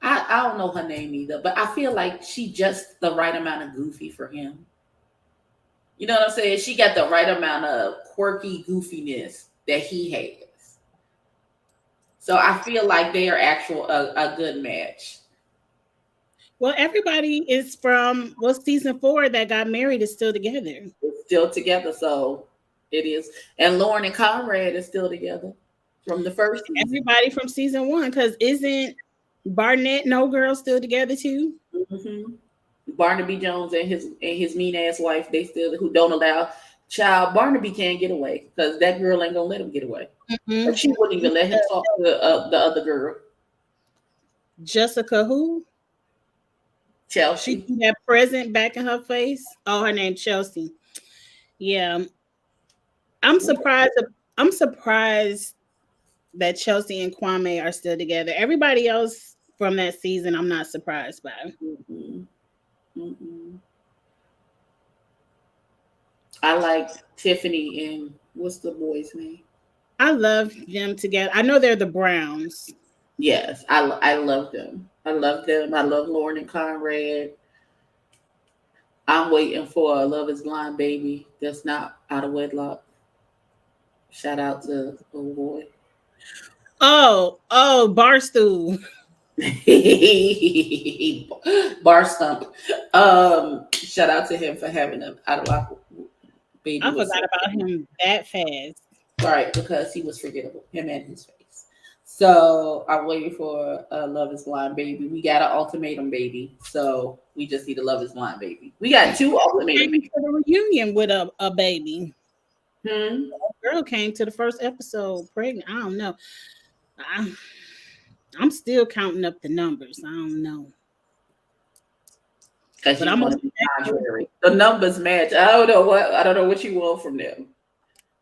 [SPEAKER 2] I don't know her name either, but I feel like she just the right amount of goofy for him. You know what I'm saying? She got the right amount of quirky goofiness that he has. So I feel like they are a good match.
[SPEAKER 1] Well, everybody is from season 4 that got married is still together.
[SPEAKER 2] It's still together, so it is. And Lauren and Conrad is still together from the first season.
[SPEAKER 1] Everybody from season 1, because isn't Barnett No Girl still together too?
[SPEAKER 2] Mm-hmm. Barnaby Jones and his mean ass wife, they still who don't allow child. Barnaby can't get away because that girl ain't gonna let him get away. Mm-hmm. Or she wouldn't even let him talk to the other girl.
[SPEAKER 1] Jessica who?
[SPEAKER 2] Chelsea.
[SPEAKER 1] She had present back in her face. Oh, her name Chelsea. Yeah. I'm surprised that Chelsea and Kwame are still together. Everybody else from that season, I'm not surprised by.
[SPEAKER 2] Mm-hmm. Mm-hmm. I like Tiffany and what's the boy's name?
[SPEAKER 1] I love them together. I know they're the Browns.
[SPEAKER 2] Yes, I love them. I love them. I love Lauren and Conrad. I'm waiting for a Love is Blind baby that's not out of wedlock. Shout out to old boy.
[SPEAKER 1] Oh, Barstool.
[SPEAKER 2] Barstump. Shout out to him for having them out of wedlock baby.
[SPEAKER 1] I forgot about him that fast.
[SPEAKER 2] Right, because he was forgettable. Him and his face. So I'm waiting for a Love is Blind baby. We got an ultimatum baby. So we just need a Love is Blind baby. We got 2 ultimatum babies.
[SPEAKER 1] For the reunion with a baby.
[SPEAKER 2] A
[SPEAKER 1] girl came to the first episode pregnant. I don't know. I'm still counting up the numbers. I don't know.
[SPEAKER 2] But I'm on the numbers match. I don't know what you want from them.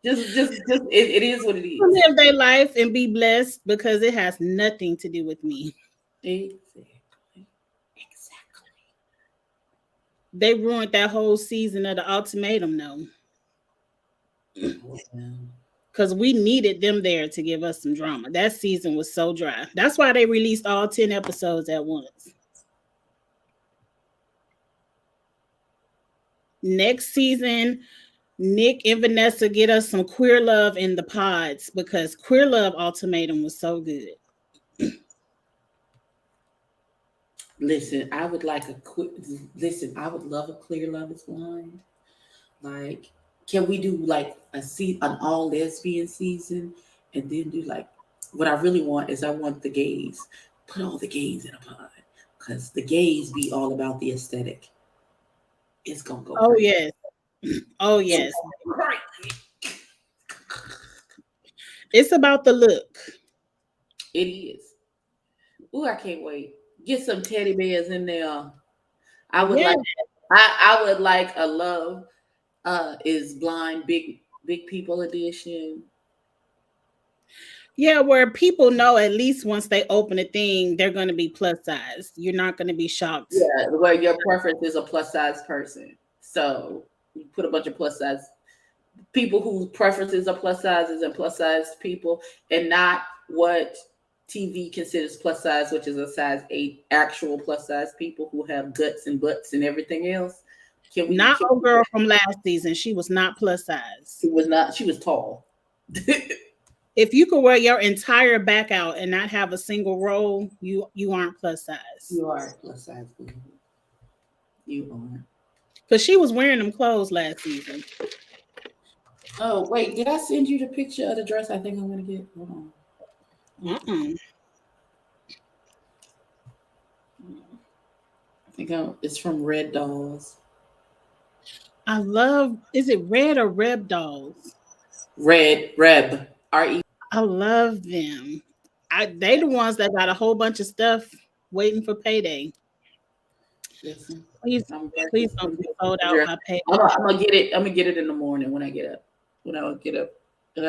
[SPEAKER 2] Just it is what it is.
[SPEAKER 1] Live their life and be blessed because it has nothing to do with me.
[SPEAKER 2] Exactly.
[SPEAKER 1] They ruined that whole season of the ultimatum, though. Because we needed them there to give us some drama. That season was so dry. That's why they released all 10 episodes at once. Next season, Nick and Vanessa get us some Queer Love in the pods because Queer Love Ultimatum was so good.
[SPEAKER 2] Listen, I would like a quick. Listen, I would love a Clear Love is Blind. Like, can we do like an all lesbian season, and then do like what I really want is I want the gays. Put all the gays in a pod because the gays be all about the aesthetic. It's gonna go.
[SPEAKER 1] Oh
[SPEAKER 2] crazy.
[SPEAKER 1] yes, oh yes.
[SPEAKER 2] Crazy.
[SPEAKER 1] It's about the look.
[SPEAKER 2] It is. Ooh, I can't wait. Get some teddy bears in there. I would like. I would like a Love is Blind big people edition.
[SPEAKER 1] Yeah, where people know at least once they open a thing, they're going to be plus size. You're not going to be shocked.
[SPEAKER 2] Yeah, where your preference is a plus size person. So you put a bunch of plus size people whose preferences are plus sizes and plus size people, and not what TV considers plus size, which is a size 8 actual plus size people who have guts and butts and everything else.
[SPEAKER 1] Not a girl from last season. She was not plus size.
[SPEAKER 2] She was not. She was tall.
[SPEAKER 1] If you could wear your entire back out and not have a single roll, you aren't plus size.
[SPEAKER 2] You are plus size. You are.
[SPEAKER 1] Because she was wearing them clothes last season.
[SPEAKER 2] Oh, wait. Did I send you the picture of the dress I think I'm going to get? Hold on. I think it's from Red Dolls.
[SPEAKER 1] I love, is it Red or Reb Dolls?
[SPEAKER 2] Reb, R-E.
[SPEAKER 1] I love them. They the ones that got a whole bunch of stuff waiting for payday.
[SPEAKER 2] Listen,
[SPEAKER 1] please don't be sold out by payday.
[SPEAKER 2] I'm gonna get it. I'm gonna get it in the morning when I get up. When I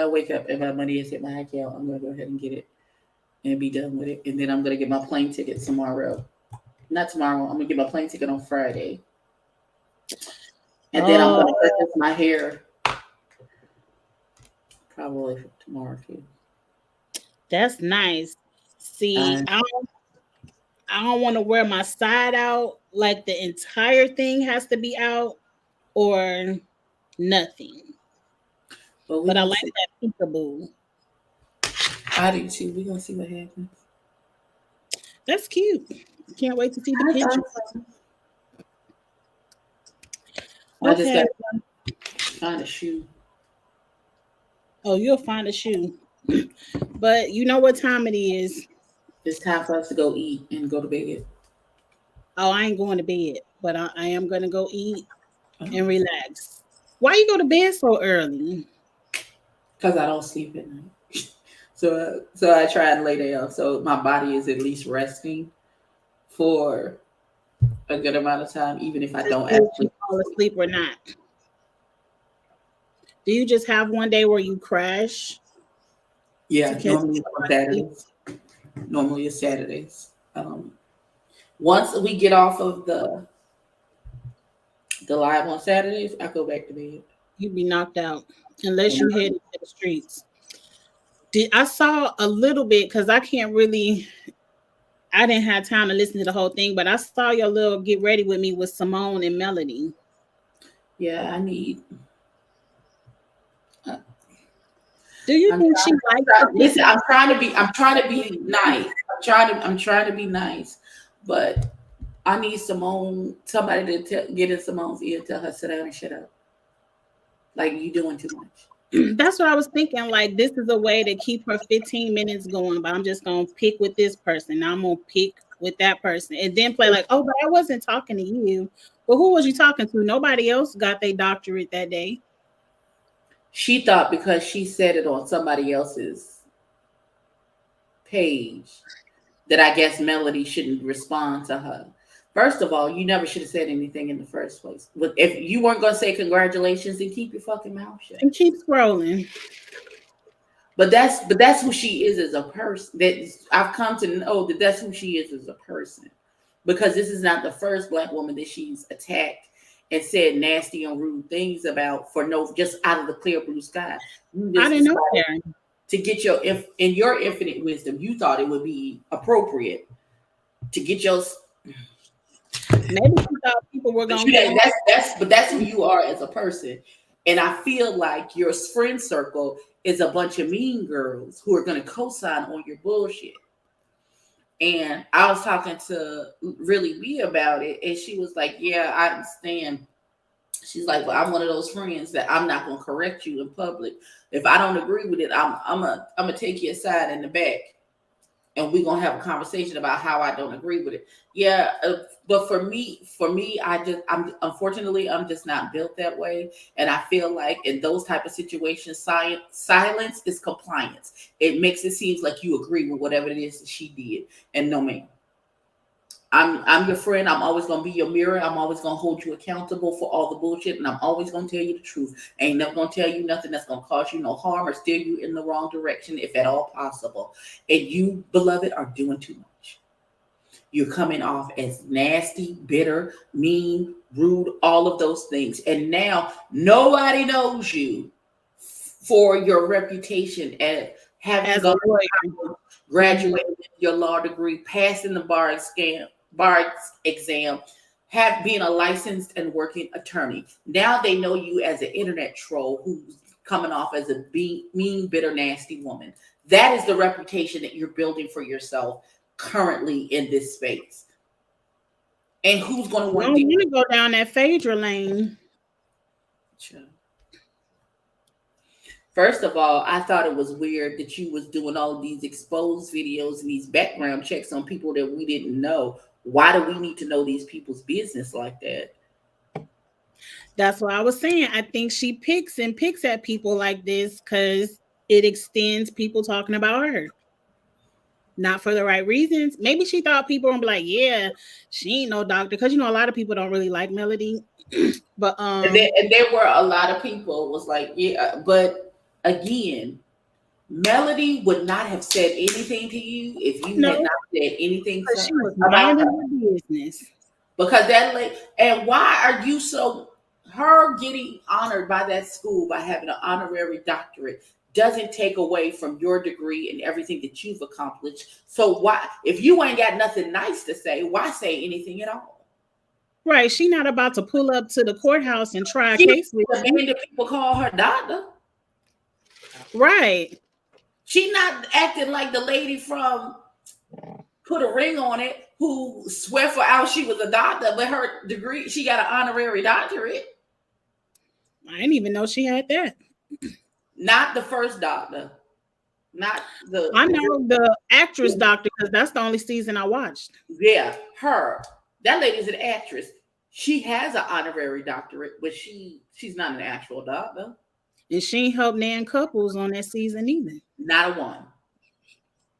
[SPEAKER 2] wake up, if my money has hit my account, I'm gonna go ahead and get it and be done with it. And then I'm gonna get my plane ticket tomorrow. Not tomorrow. I'm gonna get my plane ticket on Friday. And then I'm gonna purchase my hair probably tomorrow too.
[SPEAKER 1] That's nice. See, I don't want to wear my side out like the entire thing has to be out or nothing. But I like that peekaboo.
[SPEAKER 2] I do too. We're gonna see what happens.
[SPEAKER 1] That's cute. Can't wait to see the picture.
[SPEAKER 2] I just got to find a shoe.
[SPEAKER 1] Oh, you'll find a shoe. But you know what time it is.
[SPEAKER 2] It's time for us to go eat and go to bed.
[SPEAKER 1] Oh, I ain't going to bed, but I am going to go eat and relax. Why you go to bed so early?
[SPEAKER 2] Because I don't sleep at night. So I try and lay down. So my body is at least resting for a good amount of time, even if I don't actually
[SPEAKER 1] fall asleep or not. Do you just have one day where you crash?
[SPEAKER 2] Yeah, normally on Saturdays. Normally it's Saturdays. Once we get off of the live on Saturdays, I go back to bed.
[SPEAKER 1] You'd be knocked out unless you head into the streets. I saw a little bit because I didn't have time to listen to the whole thing, but I saw your little get ready with me with Simone and Melody.
[SPEAKER 2] Yeah, I need.
[SPEAKER 1] Do you think she likes it?
[SPEAKER 2] Listen, I'm trying to be nice. I'm trying to be nice, but I need somebody to get in Simone's ear and tell her sit down and shut up. Like, you doing too much.
[SPEAKER 1] That's what I was thinking. Like, this is a way to keep her 15 minutes going, but I'm just gonna pick with this person. Now I'm gonna pick with that person, and then play like, oh, but I wasn't talking to you. But who was you talking to? Nobody else got their doctorate that day.
[SPEAKER 2] She thought because she said it on somebody else's page that I guess Melody shouldn't respond to her. First of all, you never should have said anything in the first place. But if you weren't going to say congratulations, then keep your fucking mouth shut.
[SPEAKER 1] And keep scrolling.
[SPEAKER 2] But that's who she is as a person. That I've come to know that's who she is as a person. Because this is not the first Black woman that she's attacked and said nasty and rude things about just out of the clear blue sky.
[SPEAKER 1] I didn't know that.
[SPEAKER 2] To get in your infinite wisdom, you thought it would be appropriate to get your.
[SPEAKER 1] Maybe she thought people were going to.
[SPEAKER 2] That's who you are as a person. And I feel like your friend circle is a bunch of mean girls who are going to co-sign on your bullshit. And I was talking to Really Me about it, and she was like, "Yeah, I understand." She's like, "But I'm one of those friends that I'm not going to correct you in public. If I don't agree with it, I'm gonna take you aside in the back, and we're gonna have a conversation about how I don't agree with it." Yeah, but for me, I'm just not built that way, and I feel like in those type of situations, silence is compliance. It makes it seem like you agree with whatever it is that she did, and no, ma'am. I'm your friend. I'm always gonna be your mirror. I'm always gonna hold you accountable for all the bullshit, and I'm always gonna tell you the truth. Ain't never gonna tell you nothing that's gonna cause you no harm or steer you in the wrong direction, if at all possible. And you, beloved, are doing too much. You're coming off as nasty, bitter, mean, rude, all of those things. And now nobody knows you for your reputation as having
[SPEAKER 1] As a lawyer.
[SPEAKER 2] graduated with your law degree, passing the bar exam, have being a licensed and working attorney. Now they know you as an internet troll who's coming off as a mean, bitter, nasty woman. That is the reputation that you're building for yourself currently in this space. And who's going to want
[SPEAKER 1] to go down that Phaedra lane?
[SPEAKER 2] Sure. First of all, I thought it was weird that you was doing all of these exposed videos and these background checks on people that we didn't know. Why do we need to know these people's business like that?
[SPEAKER 1] That's what I was saying. I think she picks at people like this because it extends people talking about her. Not for the right reasons. Maybe she thought people would be like, yeah, she ain't no doctor. Because, a lot of people don't really like Melody. But
[SPEAKER 2] and there were a lot of people was like, yeah, but again, Melody would not have said anything to you if you had not said anything to
[SPEAKER 1] she was minding her business.
[SPEAKER 2] Because that lady, and why are you so her getting honored by that school by having an honorary doctorate doesn't take away from your degree and everything that you've accomplished. So why, if you ain't got nothing nice to say, why say anything at all?
[SPEAKER 1] Right. She not about to pull up to the courthouse and try a case with
[SPEAKER 2] you. The people call her doctor.
[SPEAKER 1] Right.
[SPEAKER 2] She not acting like the lady from Put a Ring on It who swear for out she was a doctor, but her degree, she got an honorary doctorate.
[SPEAKER 1] I didn't even know she had that.
[SPEAKER 2] Not the first doctor. Not the.
[SPEAKER 1] I know the actress doctor because that's the only season I watched.
[SPEAKER 2] Yeah, her. That lady's an actress. She has an honorary doctorate, but she's not an actual doctor.
[SPEAKER 1] And she ain't helped Nan Couples on that season either.
[SPEAKER 2] Not a one.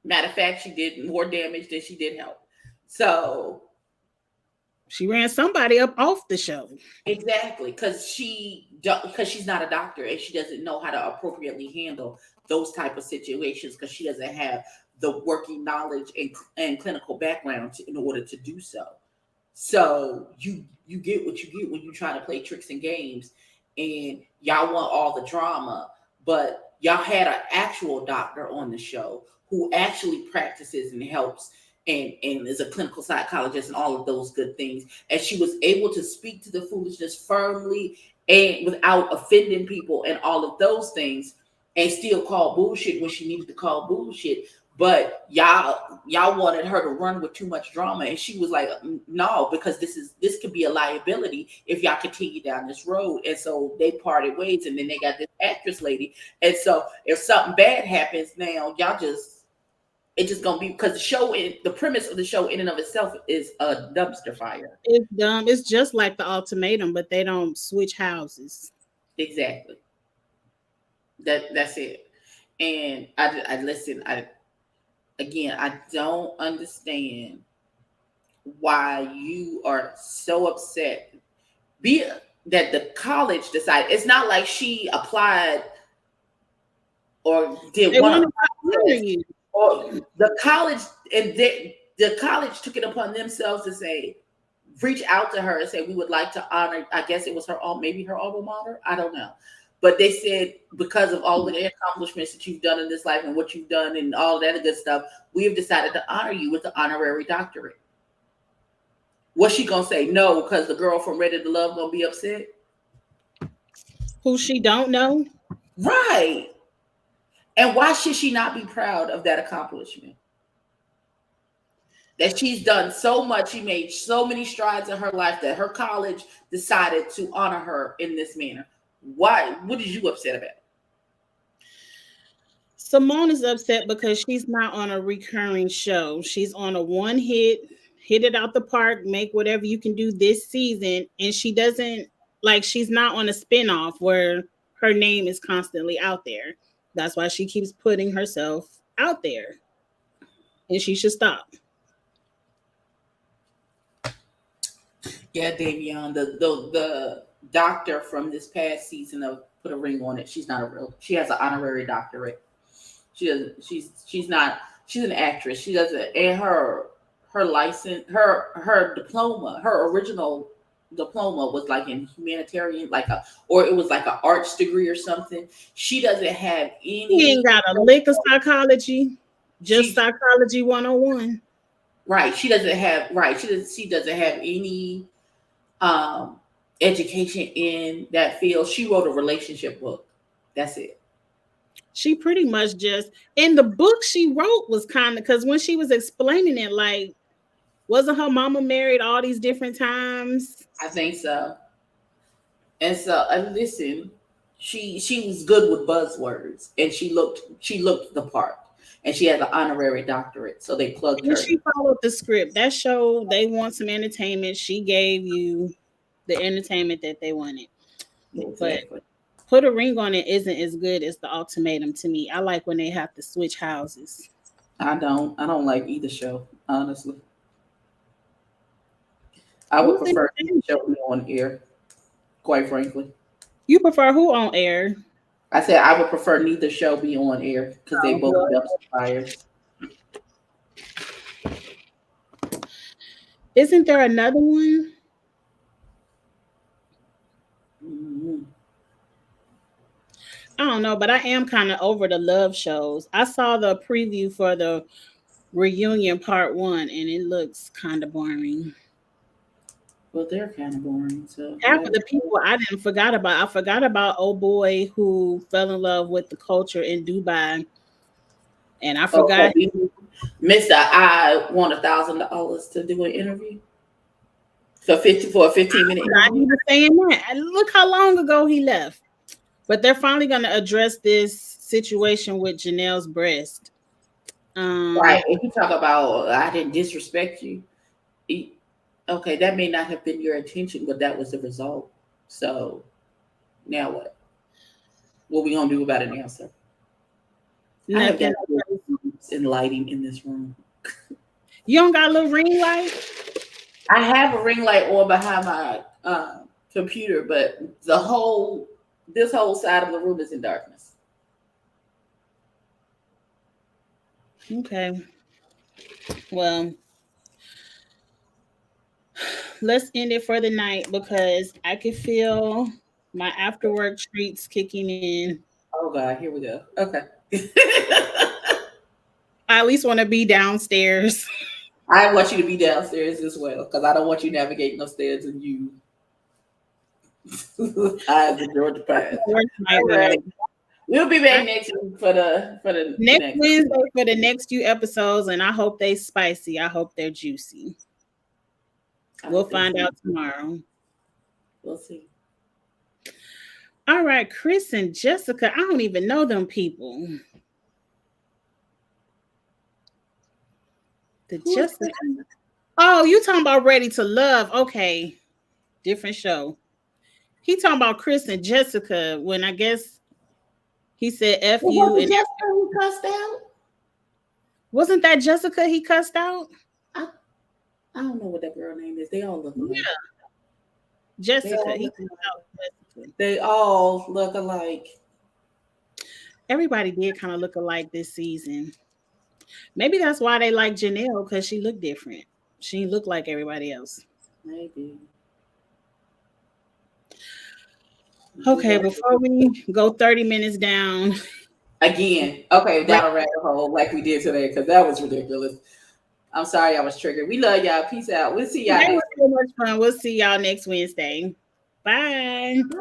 [SPEAKER 2] Matter of fact, she did more damage than she did help. So
[SPEAKER 1] she ran somebody up off the show.
[SPEAKER 2] Exactly, because she's not a doctor and she doesn't know how to appropriately handle those type of situations because she doesn't have the working knowledge and clinical background in order to do so. So you get what you get when you try to play tricks and games, and y'all want all the drama, but y'all had an actual doctor on the show who actually practices and helps and is a clinical psychologist and all of those good things. And she was able to speak to the foolishness firmly and without offending people and all of those things, and still call bullshit when she needed to call bullshit. But y'all wanted her to run with too much drama, and she was like, no, because this could be a liability if y'all continue down this road. And so they parted ways, and then they got this actress lady. And so if something bad happens now, it's just gonna be, because the premise of the show in and of itself is a dumpster fire.
[SPEAKER 1] It's dumb. It's just like The Ultimatum, but they don't switch houses.
[SPEAKER 2] Exactly. That's it. And I listen. I don't understand why you are so upset. That the college decided. It's not like she applied or did one. Or the college, and the college took it upon themselves to say, reach out to her and say, we would like to honor, I guess it was maybe her alma mater, I don't know. But they said, because of all the accomplishments that you've done in this life and what you've done and all that good stuff, we have decided to honor you with the honorary doctorate. What's she gonna say? No, because the girl from Ready to Love gonna be upset?
[SPEAKER 1] Who she don't know?
[SPEAKER 2] Right. And why should she not be proud of that accomplishment? That she's done so much, she made so many strides in her life that her college decided to honor her in this manner. Why? What are you upset about?
[SPEAKER 1] Simone is upset because she's not on a recurring show. She's on a one hit it out the park, make whatever you can do this season. And she doesn't, like, she's not on a spinoff where her name is constantly out there. That's why she keeps putting herself out there. And she should stop.
[SPEAKER 2] Yeah, Davion, the doctor from this past season of Put a Ring on It. She's not a real. She has an honorary doctorate. She doesn't. She's not. She's an actress. She doesn't. And her license, her diploma, her original diploma was like in humanitarian, or it was like an arts degree or something. She doesn't have any.
[SPEAKER 1] She ain't got a lick of psychology. Just psychology 101.
[SPEAKER 2] Right. She doesn't have. Right. She doesn't have any education in that field. She wrote a relationship book. That's it.
[SPEAKER 1] She pretty much just, in the book she wrote was kind of, because when she was explaining it, like, wasn't her mama married all these different times?
[SPEAKER 2] I think so. And so, listen, she was good with buzzwords, and she looked the part, and she has an honorary doctorate, so they plugged her.
[SPEAKER 1] She followed the script. That show, they want some entertainment. She gave you the entertainment that they wanted. Exactly. But Put a Ring on It isn't as good as The Ultimatum to me. I like when they have to switch houses.
[SPEAKER 2] I don't like either show, honestly. I would prefer the show be on air, quite frankly.
[SPEAKER 1] You prefer who on air?
[SPEAKER 2] I said I would prefer neither show be on air because they both dumpster fires.
[SPEAKER 1] Isn't there another one?
[SPEAKER 2] Mm-hmm.
[SPEAKER 1] I don't know, but I am kind of over the love shows. I saw the preview for the reunion part 1, and it looks kind of boring.
[SPEAKER 2] Well, they're kind of boring. So
[SPEAKER 1] half of the people I forgot about old boy who fell in love with the culture in Dubai, and I forgot.
[SPEAKER 2] Mr. I want $1,000 to do an interview for a 15-minute.
[SPEAKER 1] Not even saying that. Look how long ago he left. But they're finally going to address this situation with Janelle's breast.
[SPEAKER 2] Right. If you talk about I didn't disrespect you. Okay, that may not have been your intention, but that was the result. So now what? What are we gonna do about it now, sir? I have got and lighting in this room.
[SPEAKER 1] You don't got a little ring light?
[SPEAKER 2] I have a ring light on behind my computer, but this whole side of the room is in darkness.
[SPEAKER 1] Okay. Well, let's end it for the night because I can feel my after work treats kicking in.
[SPEAKER 2] Oh God, here we go. Okay.
[SPEAKER 1] I at least want to be downstairs.
[SPEAKER 2] I want you to be downstairs as well because I don't want you navigating upstairs and you. I the Georgia Pine. Right. We'll be back next week for the
[SPEAKER 1] next Wednesday for the next few episodes, and I hope they're spicy. I hope they're juicy. We'll find out tomorrow.
[SPEAKER 2] We'll see.
[SPEAKER 1] All right, Chris and Jessica. I don't even know them people. Jessica. Oh, you talking about Ready to Love? Okay, different show. He talking about Chris and Jessica when I guess he said F you and
[SPEAKER 2] Jessica who cussed out.
[SPEAKER 1] Wasn't that Jessica he cussed out?
[SPEAKER 2] I don't know what that girl name is. They all look alike. Yeah.
[SPEAKER 1] Jessica.
[SPEAKER 2] They all look alike.
[SPEAKER 1] Everybody did kind of look alike this season. Maybe that's why they like Janelle, because she looked different. She looked like everybody else.
[SPEAKER 2] Maybe.
[SPEAKER 1] Okay, before we go 30 minutes down.
[SPEAKER 2] Again. Okay, down a rabbit hole like we did today, because that was ridiculous. I'm sorry I was triggered. We love y'all. Peace out. We'll see y'all.
[SPEAKER 1] That was so much fun. We'll see y'all next Wednesday. Bye.
[SPEAKER 2] Bye.